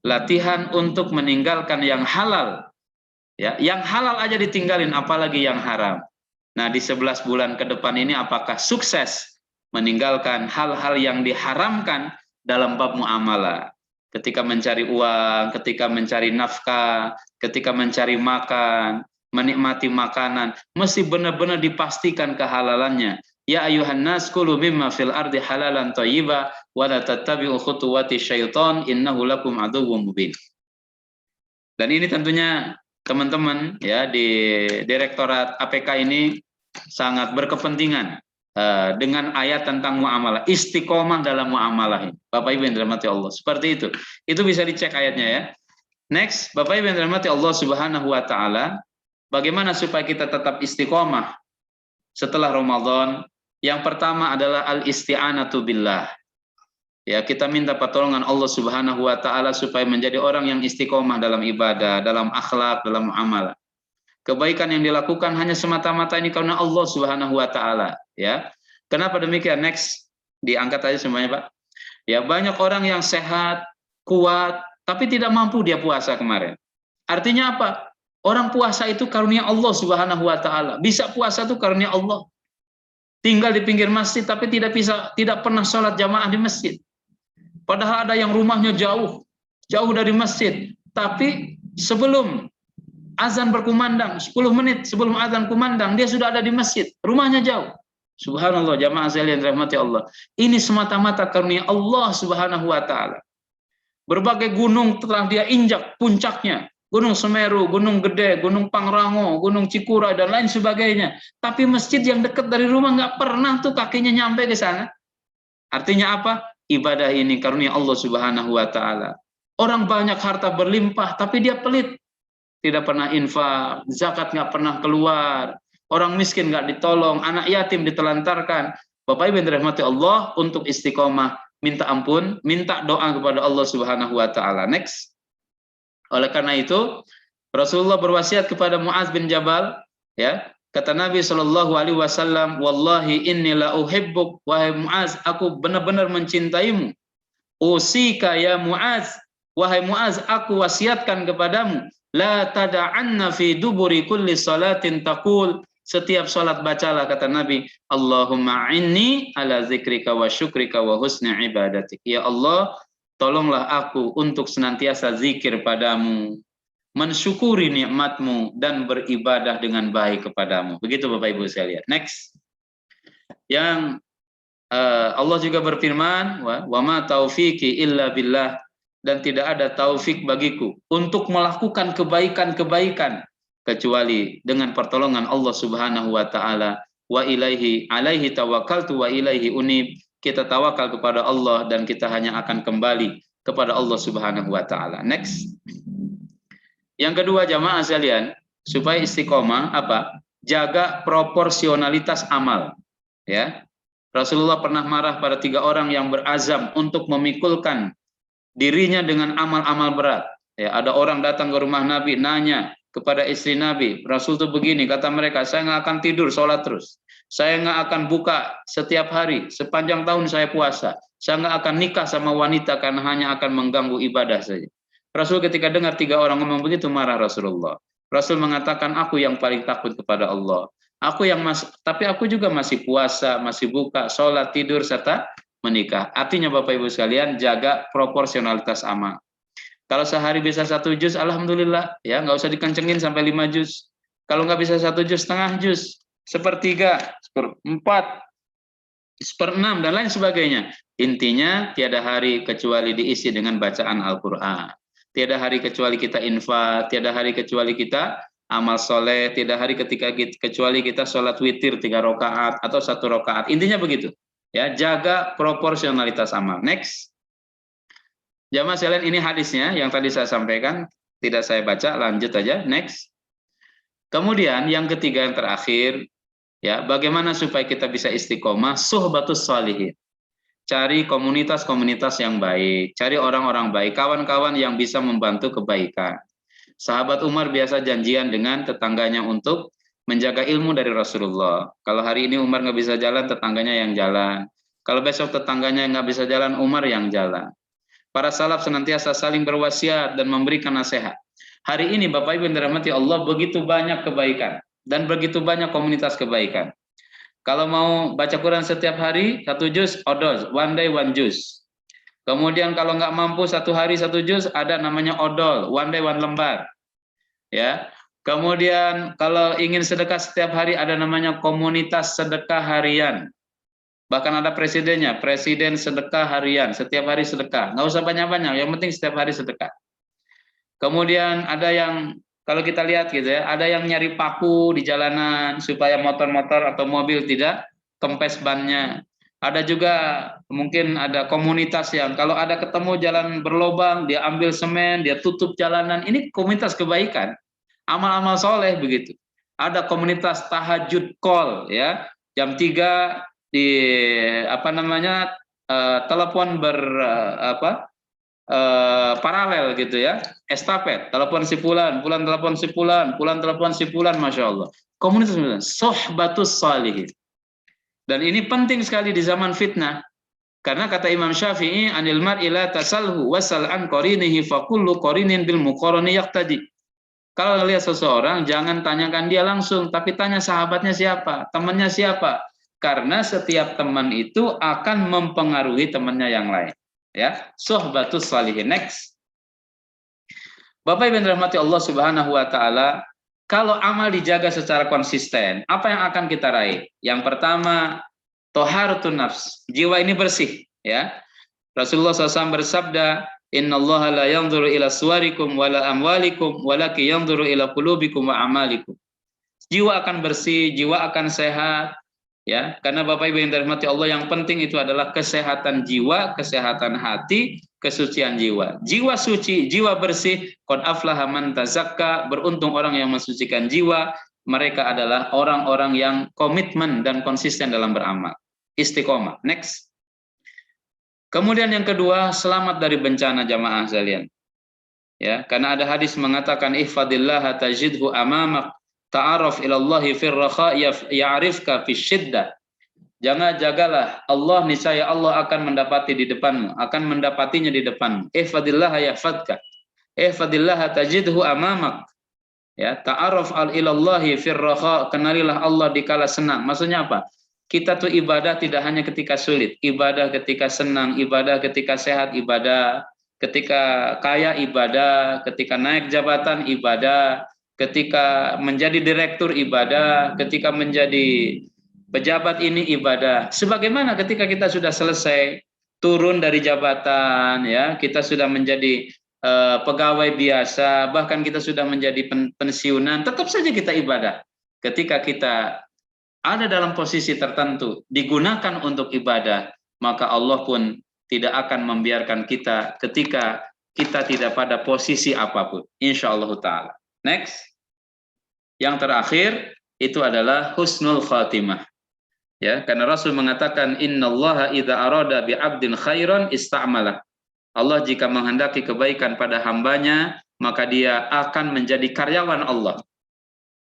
Latihan untuk meninggalkan yang halal. Ya, yang halal aja ditinggalin, apalagi yang haram. Nah, di 11 bulan ke depan ini apakah sukses meninggalkan hal-hal yang diharamkan dalam bab muamalah? Ketika mencari uang, ketika mencari nafkah, ketika mencari makan, menikmati makanan, mesti benar-benar dipastikan kehalalannya. Ya ayuhan nas kulu mimma fil ardi halalan thayyiba wa la tattabi'u khutuwati syaitan innahu lakum aduwwum mubin. Dan ini tentunya teman-teman ya di Direktorat APK ini sangat berkepentingan dengan ayat tentang muamalah, istiqomah dalam muamalah ini. Bapak Ibu yang dirahmati Allah, seperti itu. Itu bisa dicek ayatnya ya. Next, Bapak Ibu yang dirahmati Allah Subhanahu wa taala, bagaimana supaya kita tetap istiqomah setelah Ramadan? Yang pertama adalah al-isti'anatu billah. Ya, kita minta pertolongan Allah Subhanahu wa taala supaya menjadi orang yang istiqomah dalam ibadah, dalam akhlak, dalam muamalah. Kebaikan yang dilakukan hanya semata-mata ini karena Allah Subhanahu wa taala, ya. Kenapa demikian? Next, diangkat aja semuanya, Pak. Ya, banyak orang yang sehat, kuat, tapi tidak mampu dia puasa kemarin. Artinya apa? Orang puasa itu karunia Allah Subhanahu wa taala. Bisa puasa itu karunia Allah. Tinggal di pinggir masjid tapi tidak pernah sholat jamaah di masjid. Padahal ada yang rumahnya jauh dari masjid, tapi sebelum azan berkumandang, 10 menit sebelum azan kumandang, dia sudah ada di masjid, rumahnya jauh. Subhanallah, jamaah sekalian rahmati Allah. Ini semata-mata karunia Allah Subhanahu wa taala. Berbagai gunung telah dia injak puncaknya, Gunung Semeru, Gunung Gede, Gunung Pangrango, Gunung Cikura dan lain sebagainya. Tapi masjid yang dekat dari rumah nggak pernah tuh kakinya nyampe ke sana. Artinya apa? Ibadah ini karunia Allah Subhanahu wa taala. Orang banyak harta berlimpah tapi dia pelit. Tidak pernah infak, zakat nggak pernah keluar, orang miskin nggak ditolong, anak yatim ditelantarkan. Bapak Ibu yang dirahmati Allah, untuk istiqomah, minta ampun, minta doa kepada Allah Subhanahu wa taala. Next. Oleh karena itu, Rasulullah berwasiat kepada Muaz bin Jabal, ya. Kata Nabi Shallallahu alaihi wasallam, "Wallahi inni la uhibbuk, wahai Muaz, aku benar-benar mencintaimu. Usika ya Muaz, wahai Muaz, aku wasiatkan kepadamu, la tada'anna fi duburi kulli salatin taqul, setiap salat bacalah," kata Nabi, "Allahumma inni ala zikrika wa syukrika wa husni ibadatik." Ya Allah, tolonglah aku untuk senantiasa zikir padamu, mensyukuri nikmatmu dan beribadah dengan baik kepadamu. Begitu Bapak Ibu sekalian. Next. Yang Allah juga berfirman, wa ma taufiqi illa billah, dan tidak ada taufik bagiku untuk melakukan kebaikan-kebaikan kecuali dengan pertolongan Allah Subhanahu wa taala. Wa alaihi tawakkaltu wa ilaihi unib. Kita tawakal kepada Allah dan kita hanya akan kembali kepada Allah Subhanahu wa taala. Next. Yang kedua, jamaah sekalian, supaya istiqomah apa? Jaga proporsionalitas amal, ya. Rasulullah pernah marah pada 3 orang yang berazam untuk memikulkan dirinya dengan amal-amal berat. Ya, ada orang datang ke rumah Nabi nanya kepada istri Nabi, "Rasul tuh begini," kata mereka, "saya nggak akan tidur, sholat terus. Saya nggak akan buka setiap hari, sepanjang tahun saya puasa. Saya nggak akan nikah sama wanita karena hanya akan mengganggu ibadah saja." Rasul ketika dengar 3 orang ngomong begitu marah Rasulullah. Rasul mengatakan, "Aku yang paling takut kepada Allah. Tapi aku juga masih puasa, masih buka, sholat, tidur, serta menikah." Artinya Bapak Ibu sekalian, jaga proporsionalitas amal. Kalau sehari bisa 1 juz, alhamdulillah, ya, nggak usah dikencengin sampai 5 juz. Kalau nggak bisa 1 juz, setengah juz, 1/3, 1/4, 1/6, dan lain sebagainya. Intinya tiada hari kecuali diisi dengan bacaan Al-Quran. Tiada hari kecuali kita infak, tiada hari kecuali kita amal soleh, tiada hari kecuali kita sholat witir 3 rakaat atau 1 rakaat. Intinya begitu. Ya, jaga proporsionalitas amal. Next. Jamaah sekalian, ini hadisnya yang tadi saya sampaikan. tidak saya baca, lanjut aja, next. Kemudian yang ketiga, yang terakhir, ya, bagaimana supaya kita bisa istiqomah? Suhbatus sholihin. Cari komunitas-komunitas yang baik, cari orang-orang baik, kawan-kawan yang bisa membantu kebaikan. Sahabat Umar biasa janjian dengan tetangganya untuk menjaga ilmu dari Rasulullah. Kalau hari ini Umar nggak bisa jalan, tetangganya yang jalan. Kalau besok tetangganya nggak bisa jalan, Umar yang jalan. Para salaf senantiasa saling berwasiat dan memberikan nasihat. Hari ini Bapak Ibu yang dirahmati Allah, begitu banyak kebaikan dan begitu banyak komunitas kebaikan. Kalau mau baca Quran setiap hari 1 juz, odol, one day one juz. Kemudian kalau nggak mampu 1 hari 1 juz, ada namanya odol, one day one lembar. Ya. Kemudian kalau ingin sedekah setiap hari, ada namanya komunitas sedekah harian. Bahkan ada presidennya, presiden sedekah harian, setiap hari sedekah. Nggak usah banyak-banyak, yang penting setiap hari sedekah. Kemudian ada yang, kalau kita lihat gitu ya, ada yang nyari paku di jalanan supaya motor-motor atau mobil tidak kempes bannya. Ada juga mungkin ada komunitas yang kalau ada ketemu jalan berlobang, dia ambil semen, dia tutup jalanan. Ini komunitas kebaikan, amal-amal soleh begitu. Ada komunitas tahajud call ya, jam 3 di telepon paralel gitu ya, estafet, telepon si fulan, fulan telepon si fulan, fulan telepon si fulan, masya Allah. Komunitas sohbatus sholihin. Dan ini penting sekali di zaman fitnah, karena kata Imam Syafi'i, anil mar'i la tasalhu wasal an qarinihi fa kullu qarinin bil muqarrani yaqtadi. Kalau lihat seseorang, jangan tanyakan dia langsung, tapi tanya sahabatnya siapa, temannya siapa. Karena setiap teman itu akan mempengaruhi temannya yang lain. Ya, sohbatus sholihin. Next. Bapak Ibu yang dirahmati Allah Subhanahu wa taala, kalau amal dijaga secara konsisten, apa yang akan kita raih? Yang pertama, thaharatun nafs. Jiwa ini bersih, ya. Rasulullah SAW bersabda, "Innallaha la yanzuru ila suwarikum wala amwalikum, walakin yanzuru ila qulubikum wa amalikum." Jiwa akan bersih, jiwa akan sehat. Ya, karena Bapak Ibu yang dirahmati Allah, yang penting itu adalah kesehatan jiwa, kesehatan hati, kesucian jiwa. Jiwa suci, jiwa bersih, qad aflaha man tazakka, beruntung orang yang mensucikan jiwa. Mereka adalah orang-orang yang komitmen dan konsisten dalam beramal. Istiqomah. Next. Kemudian yang kedua, selamat dari bencana jamaah sekalian. Ya, karena ada hadis mengatakan ihfadillaha tajidhu amamak, ta'aruf ilallahi firraha ya'rifka fisyiddah. Jangan jagalah Allah, niscaya Allah akan mendapati di depanmu, akan mendapatinya di depanmu. Ihfadillaha yahfadka. Ihfadillaha tajidhu amamak. Ya, ta'aruf ilallahi firraha, kenalilah Allah di kala senang. Maksudnya apa? Kita tuh ibadah tidak hanya ketika sulit, ibadah ketika senang, ibadah ketika sehat, ibadah ketika kaya, ibadah ketika naik jabatan, ibadah ketika menjadi direktur, ibadah ketika menjadi pejabat, ini ibadah. Sebagaimana ketika kita sudah selesai turun dari jabatan, ya, kita sudah menjadi pegawai biasa, bahkan kita sudah menjadi pensiunan, tetap saja kita ibadah. Ketika kita ada dalam posisi tertentu, digunakan untuk ibadah, maka Allah pun tidak akan membiarkan kita ketika kita tidak pada posisi apapun. Insyaallah ta'ala. Next. Yang terakhir itu adalah husnul khatimah. Ya, karena Rasul mengatakan innallaha idza arada bi 'abdin khairan ista'malah. Allah jika menghendaki kebaikan pada hambanya, maka dia akan menjadi karyawan Allah.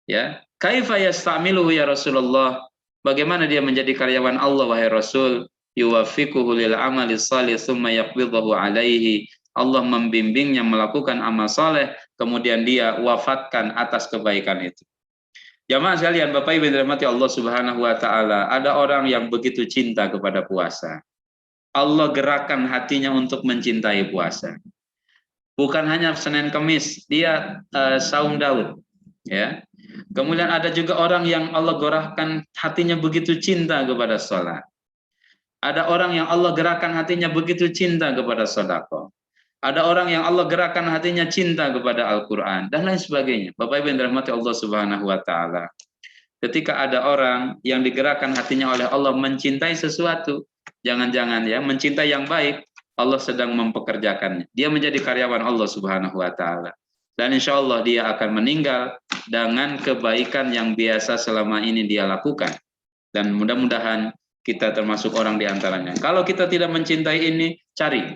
Ya, kaifa yasta'miluhu ya Rasulullah? Bagaimana dia menjadi karyawan Allah wahai Rasul? Yuwaffiquhu lil amali shalih tsumma yaqbidahu alaihi. Allah membimbingnya melakukan amal saleh, kemudian dia wafatkan atas kebaikan itu. Jamaah sekalian, Bapak Ibu dirahmati Allah Subhanahu wa taala, ada orang yang begitu cinta kepada puasa. Allah gerakkan hatinya untuk mencintai puasa. Bukan hanya Senin Kamis, dia saum Daud, ya. Kemudian ada juga orang yang Allah gerakkan hatinya begitu cinta kepada sholat. Ada orang yang Allah gerakkan hatinya begitu cinta kepada sedekah. Ada orang yang Allah gerakkan hatinya cinta kepada Al-Quran dan lain sebagainya. Bapak Ibu yang dirahmati Allah Subhanahu wa taala. Ketika ada orang yang digerakkan hatinya oleh Allah mencintai sesuatu, jangan-jangan ya, mencintai yang baik, Allah sedang mempekerjakannya. Dia menjadi karyawan Allah Subhanahu wa taala. Dan insya Allah dia akan meninggal dengan kebaikan yang biasa selama ini dia lakukan. Dan mudah-mudahan kita termasuk orang di antaranya. Kalau kita tidak mencintai ini, cari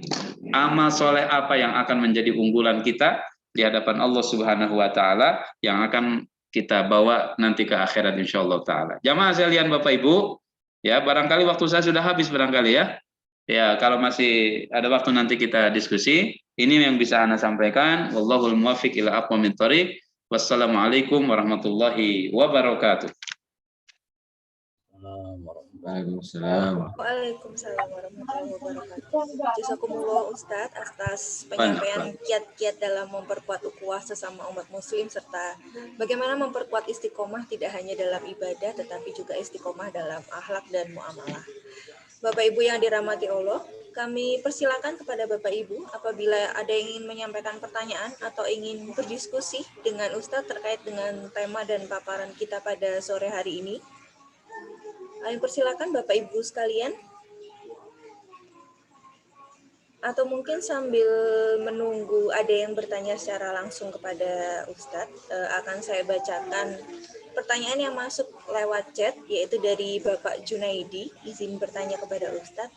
amal soleh apa yang akan menjadi unggulan kita di hadapan Allah Subhanahu wa Ta'ala yang akan kita bawa nanti ke akhirat insya Allah Ta'ala. Jamaah sekalian Bapak Ibu, ya barangkali waktu saya sudah habis barangkali ya. Ya, kalau masih ada waktu nanti kita diskusi. Ini yang bisa Ana sampaikan. Wallahul muwaffiq ila aqwamit thoriq. Wassalamualaikum warahmatullahi wabarakatuh. Waalaikumsalam. Waalaikumsalam warahmatullahi wabarakatuh. Jazakumullah Ustadz atas penyampaian kiat-kiat dalam memperkuat ukhuwah sesama umat muslim serta bagaimana memperkuat istiqomah tidak hanya dalam ibadah tetapi juga istiqomah dalam akhlak dan muamalah. Bapak Ibu yang dirahmati Allah, kami persilakan kepada Bapak Ibu apabila ada yang ingin menyampaikan pertanyaan atau ingin berdiskusi dengan Ustadz terkait dengan tema dan paparan kita pada sore hari ini. Kami persilakan Bapak Ibu sekalian. Atau mungkin sambil menunggu ada yang bertanya secara langsung kepada Ustadz, akan saya bacakan pertanyaan yang masuk lewat chat, yaitu dari Bapak Junaidi, izin bertanya kepada Ustadz,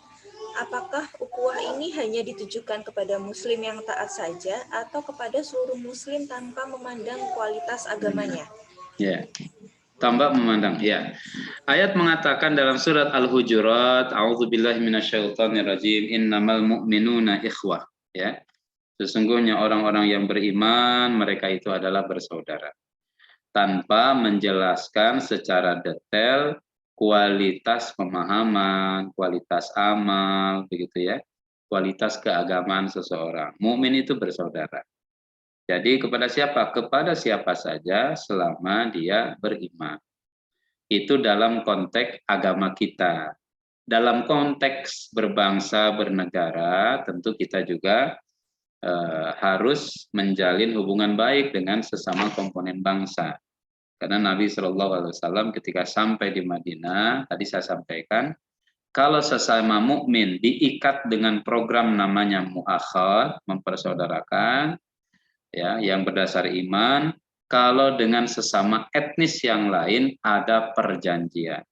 apakah ukhuwah ini hanya ditujukan kepada muslim yang taat saja atau kepada seluruh muslim tanpa memandang kualitas agamanya? Ya. Tambah memandang, ya. Ayat mengatakan dalam surat Al-Hujurat, a'udzubillahi minasyaitonirrajim, innamal mu'minuna ikhwah, ya. Sesungguhnya orang-orang yang beriman, mereka itu adalah bersaudara. Tanpa menjelaskan secara detail kualitas pemahaman, kualitas amal, begitu ya. Kualitas keagamaan seseorang. Mukmin itu bersaudara. Jadi kepada siapa? Kepada siapa saja selama dia beriman. Itu dalam konteks agama kita. Dalam konteks berbangsa, bernegara, tentu kita juga harus menjalin hubungan baik dengan sesama komponen bangsa. Karena Nabi SAW ketika sampai di Madinah, tadi saya sampaikan, kalau sesama mukmin diikat dengan program namanya mu'akhad, mempersaudarakan, ya, yang berdasar iman, kalau dengan sesama etnis yang lain ada perjanjian.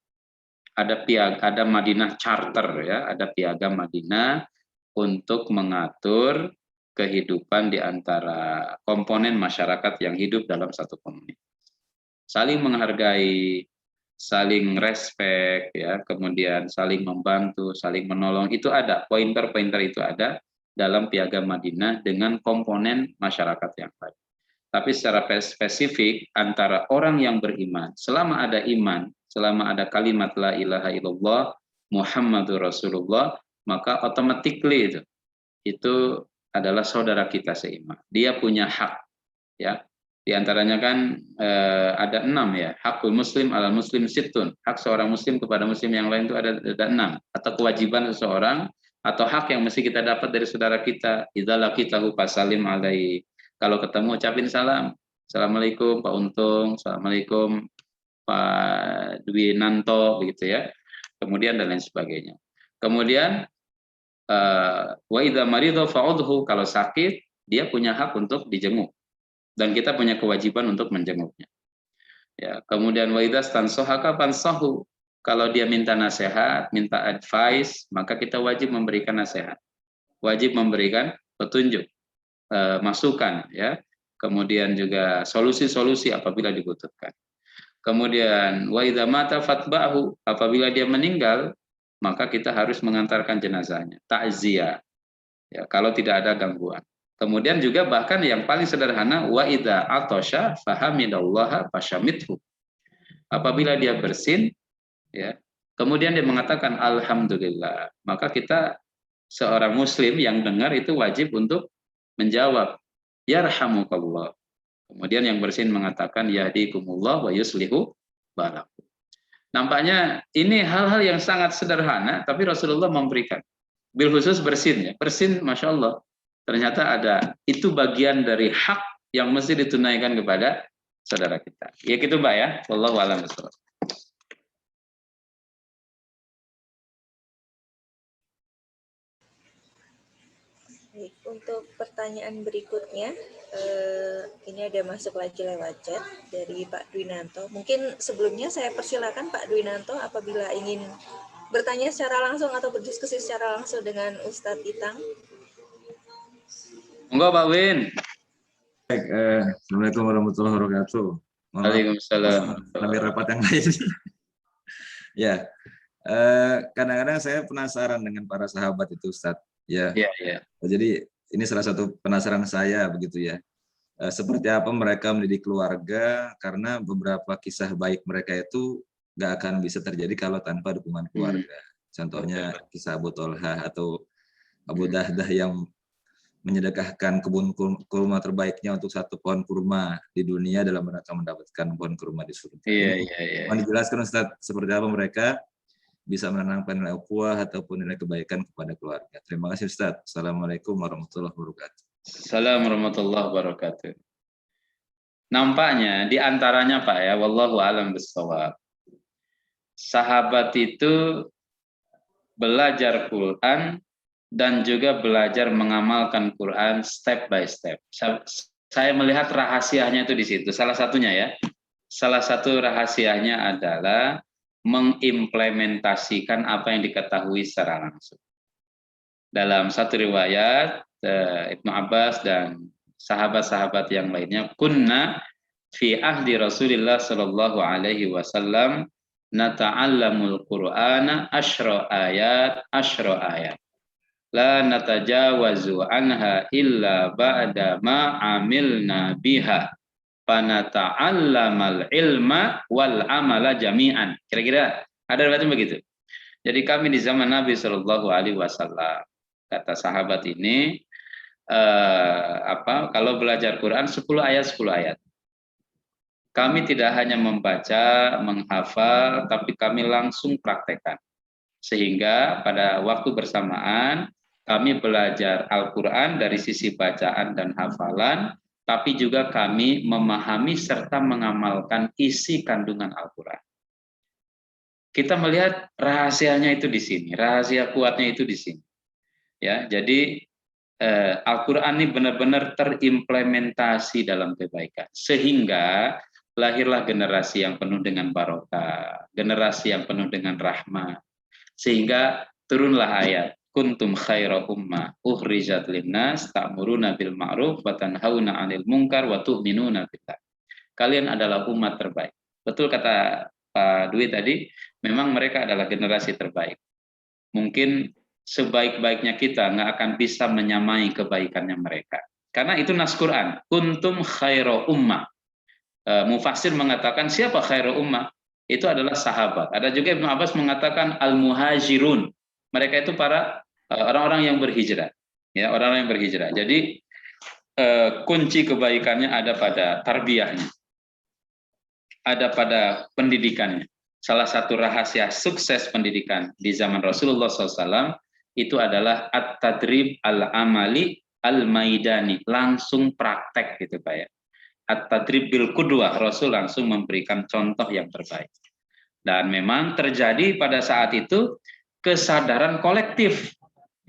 Ada Madinah Charter, ya, ada piagam Madinah untuk mengatur kehidupan di antara komponen masyarakat yang hidup dalam satu komunitas. Saling menghargai, saling respect, ya, kemudian saling membantu, saling menolong, itu ada, pointer-pointer itu ada dalam piagam Madinah dengan komponen masyarakat yang lain. Tapi secara spesifik antara orang yang beriman, selama ada iman, selama ada kalimat la ilaha illallah Muhammadur Rasulullah, maka automatically itu adalah saudara kita seiman. Dia punya hak, ya. Di antaranya kan ada 6 ya, hakul muslim ala muslim sittun. Hak seorang muslim kepada muslim yang lain itu ada 6, atau kewajiban seseorang atau hak yang mesti kita dapat dari saudara kita. Idza laqitahu fasallim alaihi. Kalau ketemu ucapin salam. Assalamualaikum Pak Untung, assalamualaikum Pak Dwi Nanto, begitu ya. Kemudian dan lain sebagainya. Kemudian wa idza maridha fa'udhu, kalau sakit dia punya hak untuk dijenguk dan kita punya kewajiban untuk menjenguknya. Ya, kemudian wa idza stansohaka fansahu, kalau dia minta nasihat, minta advice, maka kita wajib memberikan nasihat, wajib memberikan petunjuk, masukan, ya. Kemudian juga solusi-solusi apabila dibutuhkan. Kemudian wa idza mata fatba'hu, apabila dia meninggal, maka kita harus mengantarkan jenazahnya, takziah. Ya, kalau tidak ada gangguan. Kemudian juga bahkan yang paling sederhana, wa idza atasha fahamidallaha fashamithu. Apabila dia bersin, ya, kemudian dia mengatakan alhamdulillah, maka kita seorang muslim yang dengar itu wajib untuk menjawab yarhamukallah. Kemudian yang bersin mengatakan yahdikumullah wa yuslihu balakum. Nampaknya ini hal-hal yang sangat sederhana, tapi Rasulullah memberikan. Bil khusus bersin, ya. Bersin, Masya Allah, ternyata ada. Itu bagian dari hak yang mesti ditunaikan kepada saudara kita. Ya gitu Mbak ya. Wallahu a'lam bishawab. Baik, untuk pertanyaan berikutnya, ini ada masuk lagi lewat chat dari Pak Dwinanto. Mungkin sebelumnya saya persilakan Pak Dwinanto apabila ingin bertanya secara langsung atau berdiskusi secara langsung dengan Ustadz Itang. Monggo Pak Win. Baik, Assalamualaikum warahmatullahi wabarakatuh. Waalaikumsalam. Lebih rapat yang lain. Ya, kadang-kadang saya penasaran dengan para sahabat itu, Ustadz. Ya, Iya. jadi ini salah satu penasaran saya begitu ya. Seperti apa mereka mendidik keluarga, karena beberapa kisah baik mereka itu nggak akan bisa terjadi kalau tanpa dukungan keluarga. Contohnya kisah Abu Tolha atau Abu Dahdah yang menyedekahkan kebun kurma terbaiknya untuk satu pohon kurma di dunia dalam rangka mendapatkan pohon kurma di surga. Iya. Mohon dijelaskan Ustadz, seperti apa mereka bisa menanamkan nilai ukhuwah ataupun nilai kebaikan kepada keluarga. Terima kasih Ustadz. Assalamualaikum warahmatullahi wabarakatuh. Assalamualaikum warahmatullahi wabarakatuh. Nampaknya di antaranya Pak ya, wallahu a'lam bishawab. Sahabat itu belajar Quran dan juga belajar mengamalkan Quran step by step. Saya melihat rahasianya itu di situ. Salah satunya ya. Salah satu rahasianya adalah mengimplementasikan apa yang diketahui secara langsung. Dalam satu riwayat Ibnu Abbas dan sahabat-sahabat yang lainnya, kunna fi ahdi Rasulillah sallallahu alaihi wasallam nata'allamul Qur'ana asyra ayat. La natajawazu anha illa ba'da ma amilna biha. Panata'allamal ilma wal amala jami'an. Kira-kira ada riwayatnya begitu. Jadi kami di zaman Nabi Shallallahu Alaihi Wasallam, kata sahabat ini, kalau belajar Quran 10 ayat. Kami tidak hanya membaca, menghafal, tapi kami langsung praktekkan. Sehingga pada waktu bersamaan kami belajar Al-Quran dari sisi bacaan dan hafalan, tapi juga kami memahami serta mengamalkan isi kandungan Al-Quran. Kita melihat rahasianya itu di sini, rahasia kuatnya itu di sini. Ya, jadi Al-Quran ini benar-benar terimplementasi dalam kebaikan, sehingga lahirlah generasi yang penuh dengan barokah, generasi yang penuh dengan rahmat, sehingga turunlah ayat kuntum khaira ummah ukhrijat linnas ta'muruna bil ma'ruf wa tanhauna 'anil munkar wa tu'minuna billah. Kalian adalah umat terbaik. Betul kata Pak Dwi tadi, memang mereka adalah generasi terbaik. Mungkin sebaik-baiknya kita nggak akan bisa menyamai kebaikannya mereka. Karena itu nas Quran, kuntum khaira ummah. Mufassir mengatakan siapa khaira ummah? Itu adalah sahabat. Ada juga Ibnu Abbas mengatakan al-muhajirun. Mereka itu para orang-orang yang berhijrah. Ya, orang-orang yang berhijrah. Jadi kunci kebaikannya ada pada tarbiyahnya. Ada pada pendidikannya. Salah satu rahasia sukses pendidikan di zaman Rasulullah SAW itu adalah at-tadrib al-amali al-maidani. Langsung praktek gitu Pak ya. At-tadrib bil qudwah, Rasul langsung memberikan contoh yang terbaik. Dan memang terjadi pada saat itu kesadaran kolektif.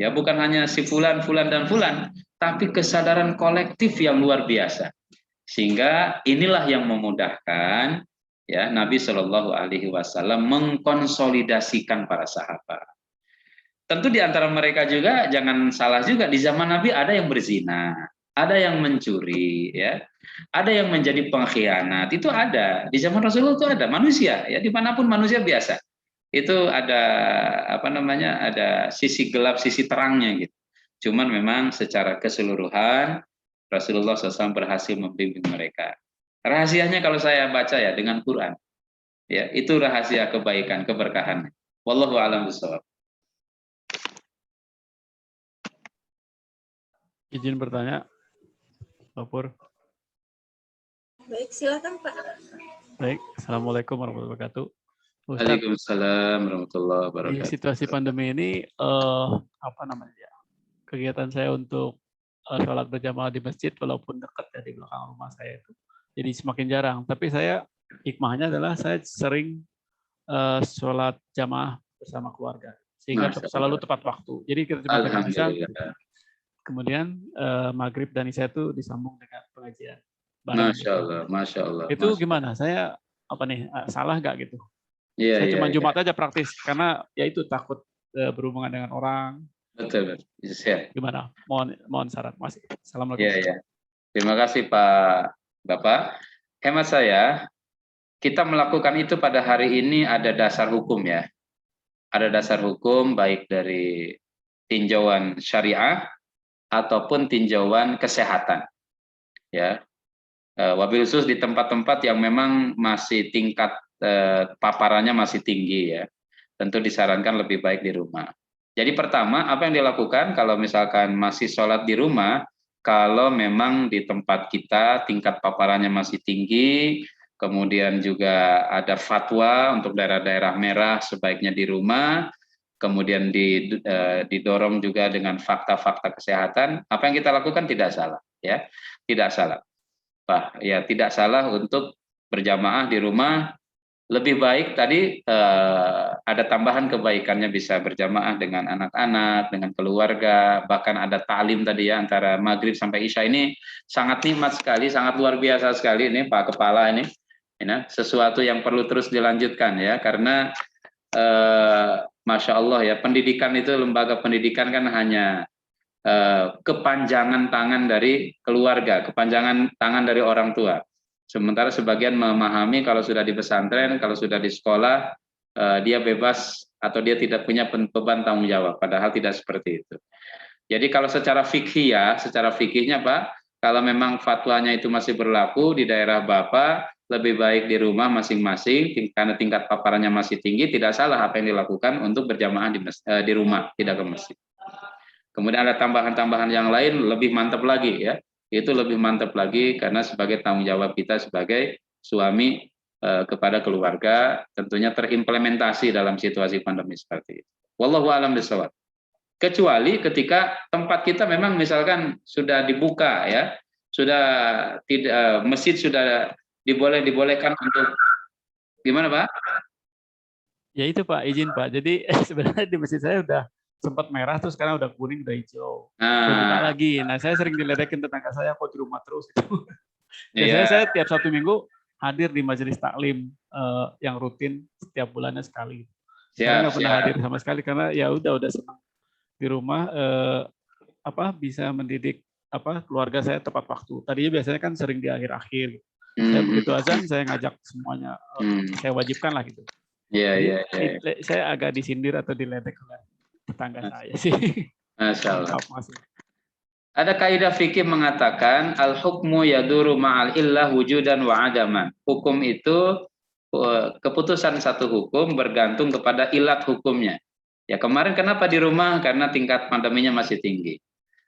Ya, bukan hanya si fulan dan fulan, tapi kesadaran kolektif yang luar biasa. Sehingga inilah yang memudahkan ya Nabi Shallallahu alaihi wasallam mengkonsolidasikan para sahabat. Tentu di antara mereka juga jangan salah juga, di zaman Nabi ada yang berzina, ada yang mencuri, ya, ada yang menjadi pengkhianat, itu ada di zaman Rasulullah, itu ada manusia, ya, dimanapun manusia biasa, itu ada ada sisi gelap, sisi terangnya gitu. Cuman memang secara keseluruhan Rasulullah SAW berhasil membimbing mereka. Rahasianya kalau saya baca ya dengan Quran, ya itu rahasia kebaikan, keberkahan. Wallahu a'lam bishawab. Izin bertanya, Pak Pur. Baik, silakan Pak. Baik, Assalamualaikum warahmatullahi wabarakatuh. Waalaikumsalam warahmatullahi wabarakatuh. Di situasi pandemi ini, kegiatan saya untuk sholat berjamaah di masjid, walaupun dekat ya di belakang rumah saya itu, jadi semakin jarang. Tapi saya hikmahnya adalah saya sering sholat jamaah bersama keluarga, sehingga selalu tepat waktu. Jadi kita cuma bisa kemudian maghrib dan isya itu disambung dengan pengajian bareng. Masya Allah, Masya Allah. Itu Masya gimana? Saya apa nih, salah nggak gitu? Iya, Saya iya, cuma iya. Jumat aja praktis karena ya itu takut berhubungan dengan orang. Betul, betul. Iya. Gimana? Mohon saran, Mas. Assalamualaikum. Iya, iya. Terima kasih Pak Bapak. Hemat saya, kita melakukan itu pada hari ini ada dasar hukum ya. Ada dasar hukum baik dari tinjauan syariah ataupun tinjauan kesehatan. Ya. Wabil khusus di tempat-tempat yang memang masih tingkat paparannya masih tinggi ya. Tentu disarankan lebih baik di rumah. Jadi pertama, apa yang dilakukan kalau misalkan masih sholat di rumah, kalau memang di tempat kita tingkat paparannya masih tinggi, kemudian juga ada fatwa untuk daerah-daerah merah sebaiknya di rumah, kemudian didorong juga dengan fakta-fakta kesehatan, apa yang kita lakukan tidak salah, ya, tidak salah. Pak, ya tidak salah untuk berjamaah di rumah. Lebih baik tadi ada tambahan kebaikannya bisa berjamaah dengan anak-anak, dengan keluarga, bahkan ada ta'lim tadi ya antara maghrib sampai isya ini sangat nikmat sekali, sangat luar biasa sekali ini Pak Kepala ini sesuatu yang perlu terus dilanjutkan ya karena Masya Allah ya pendidikan itu lembaga pendidikan kan hanya kepanjangan tangan dari keluarga, kepanjangan tangan dari orang tua. Sementara sebagian memahami kalau sudah di pesantren, kalau sudah di sekolah, dia bebas atau dia tidak punya beban tanggung jawab. Padahal tidak seperti itu. Jadi kalau secara fikih ya, secara fikihnya Pak, kalau memang fatwanya itu masih berlaku di daerah Bapak, lebih baik di rumah masing-masing, karena tingkat paparannya masih tinggi, tidak salah apa yang dilakukan untuk berjamaah di rumah, tidak ke masjid. Kemudian ada tambahan-tambahan yang lain, lebih mantap lagi ya. Itu lebih mantap lagi karena sebagai tanggung jawab kita sebagai suami kepada keluarga tentunya terimplementasi dalam situasi pandemi seperti itu. Wallahu a'lam bishawab. Kecuali ketika tempat kita memang misalkan sudah dibuka ya, sudah tidak masjid sudah dibolehkan untuk gimana Pak? Ya itu Pak, izin Pak. Jadi sebenarnya di masjid saya udah sempat merah terus sekarang udah kuning udah hijau. Buka lagi. Nah saya sering diledekin tetangga saya kok di rumah terus gitu. Biasanya saya tiap Sabtu Minggu hadir di majelis taklim yang rutin setiap bulannya sekali. Saya nggak pernah hadir sama sekali karena ya udah senang di rumah bisa mendidik keluarga saya tepat waktu. Tadinya biasanya kan sering di akhir-akhir. Saya begitu azan saya ngajak semuanya, saya wajibkan lah gitu. Iya. Saya agak disindir atau diledek oleh tetangga saya sih. Masya Allah. Ada kaidah fikih mengatakan al-hukmu yaduru ma'al illah wujudan wa adaman. Hukum itu keputusan satu hukum bergantung kepada ilat hukumnya. Ya kemarin kenapa di rumah? Karena tingkat pandeminya masih tinggi.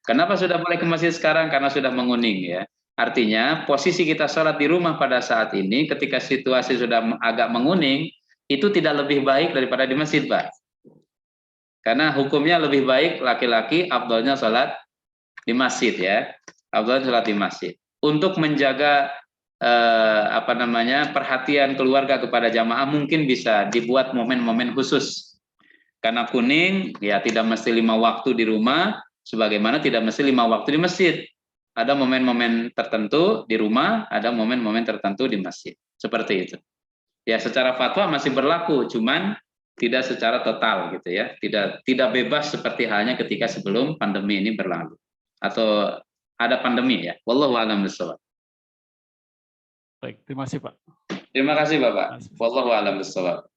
Kenapa sudah boleh ke masjid sekarang? Karena sudah menguning ya. Artinya posisi kita sholat di rumah pada saat ini ketika situasi sudah agak menguning itu tidak lebih baik daripada di masjid, Pak. Karena hukumnya lebih baik laki-laki afdalnya sholat di masjid ya, afdalnya sholat di masjid. Untuk menjaga perhatian keluarga kepada jamaah mungkin bisa dibuat momen-momen khusus. Karena kuning ya tidak mesti 5 waktu di rumah, sebagaimana tidak mesti 5 waktu di masjid. Ada momen-momen tertentu di rumah, ada momen-momen tertentu di masjid. Seperti itu. Ya secara fatwa masih berlaku, cuman tidak secara total gitu ya, tidak bebas seperti halnya ketika sebelum pandemi ini berlalu atau ada pandemi ya. Wallahu a'lam bishawab. Baik, terima kasih Pak. Terima kasih Bapak. Wallahu a'lam bishawab.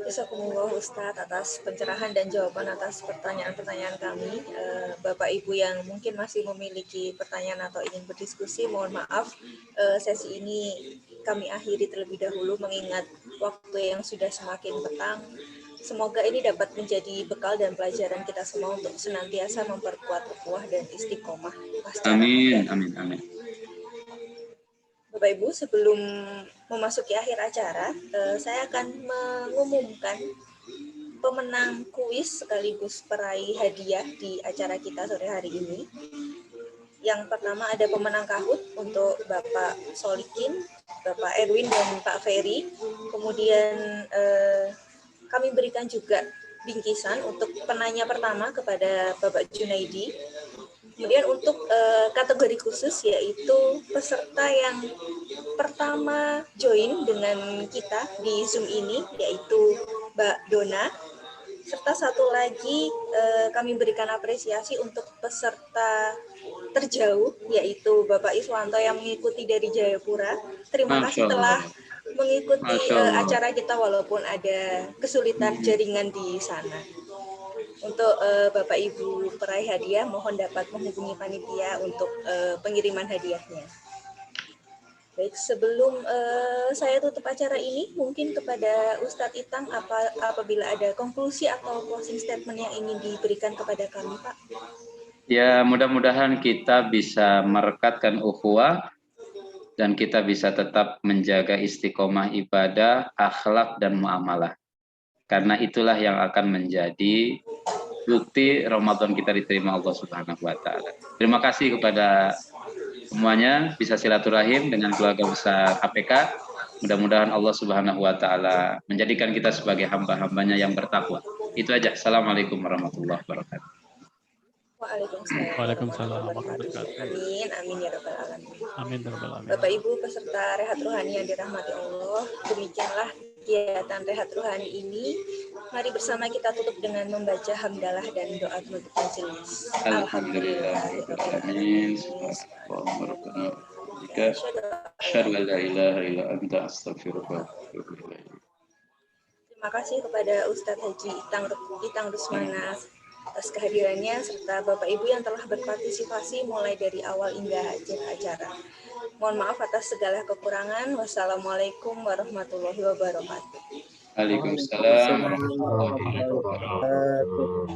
Jazakumullah Ustadz atas pencerahan dan jawaban atas pertanyaan-pertanyaan kami. Bapak Ibu yang mungkin masih memiliki pertanyaan atau ingin berdiskusi, mohon maaf sesi ini kami akhiri terlebih dahulu mengingat waktu yang sudah semakin petang. Semoga ini dapat menjadi bekal dan pelajaran kita semua untuk senantiasa memperkuat ukhuwah dan istiqomah. Amin. Bapak Ibu, sebelum memasuki akhir acara, saya akan mengumumkan pemenang kuis sekaligus peraih hadiah di acara kita sore hari ini. Yang pertama ada pemenang Kahoot untuk Bapak Solikin, Bapak Erwin, dan Pak Ferry. Kemudian kami berikan juga bingkisan untuk penanya pertama kepada Bapak Junaidi. Kemudian untuk kategori khusus yaitu peserta yang pertama join dengan kita di Zoom ini yaitu Mbak Dona. Serta satu lagi kami berikan apresiasi untuk peserta terjauh yaitu Bapak Iswanto yang mengikuti dari Jayapura. Terima kasih telah mengikuti acara kita walaupun ada kesulitan jaringan di sana. Untuk Bapak Ibu peraih hadiah mohon dapat menghubungi panitia untuk pengiriman hadiahnya. Baik, sebelum saya tutup acara ini, mungkin kepada Ustadz Itang apabila ada konklusi atau closing statement yang ingin diberikan kepada kami, Pak. Ya, mudah-mudahan kita bisa merekatkan ukhuwah dan kita bisa tetap menjaga istiqomah ibadah, akhlak, dan muamalah. Karena itulah yang akan menjadi bukti Ramadan kita diterima Allah Subhanahu wa Ta'ala. Terima kasih kepada semuanya, bisa silaturahim dengan keluarga besar APK. Mudah-mudahan Allah Subhanahu wa Ta'ala menjadikan kita sebagai hamba-hambanya yang bertakwa. Itu aja. Assalamualaikum warahmatullahi wabarakatuh. Waalaikumsalam warahmatullahi wabarakatuh. Amin, amin ya rabbal alamin. Amin ya rabbal alamin. Bapak Ibu peserta rehat rohani yang dirahmati Allah, demikianlah kegiatan rehat rohani ini. Mari bersama kita tutup dengan membaca hamdalah dan doa penutup majelis. Alhamdulillahirrahmanirrahim. Asyhadu an la ilaha illa anta astaghfiruka wa atubu ilaik. Terima kasih kepada Ustadz Haji Itang Rusmana atas kehadirannya serta Bapak Ibu yang telah berpartisipasi mulai dari awal hingga akhir acara. Mohon maaf atas segala kekurangan. Wassalamualaikum warahmatullahi wabarakatuh. Waalaikumsalam warahmatullahi wabarakatuh.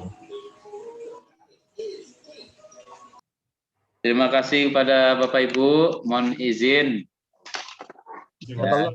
Terima kasih kepada Bapak Ibu. Mohon izin. Ya,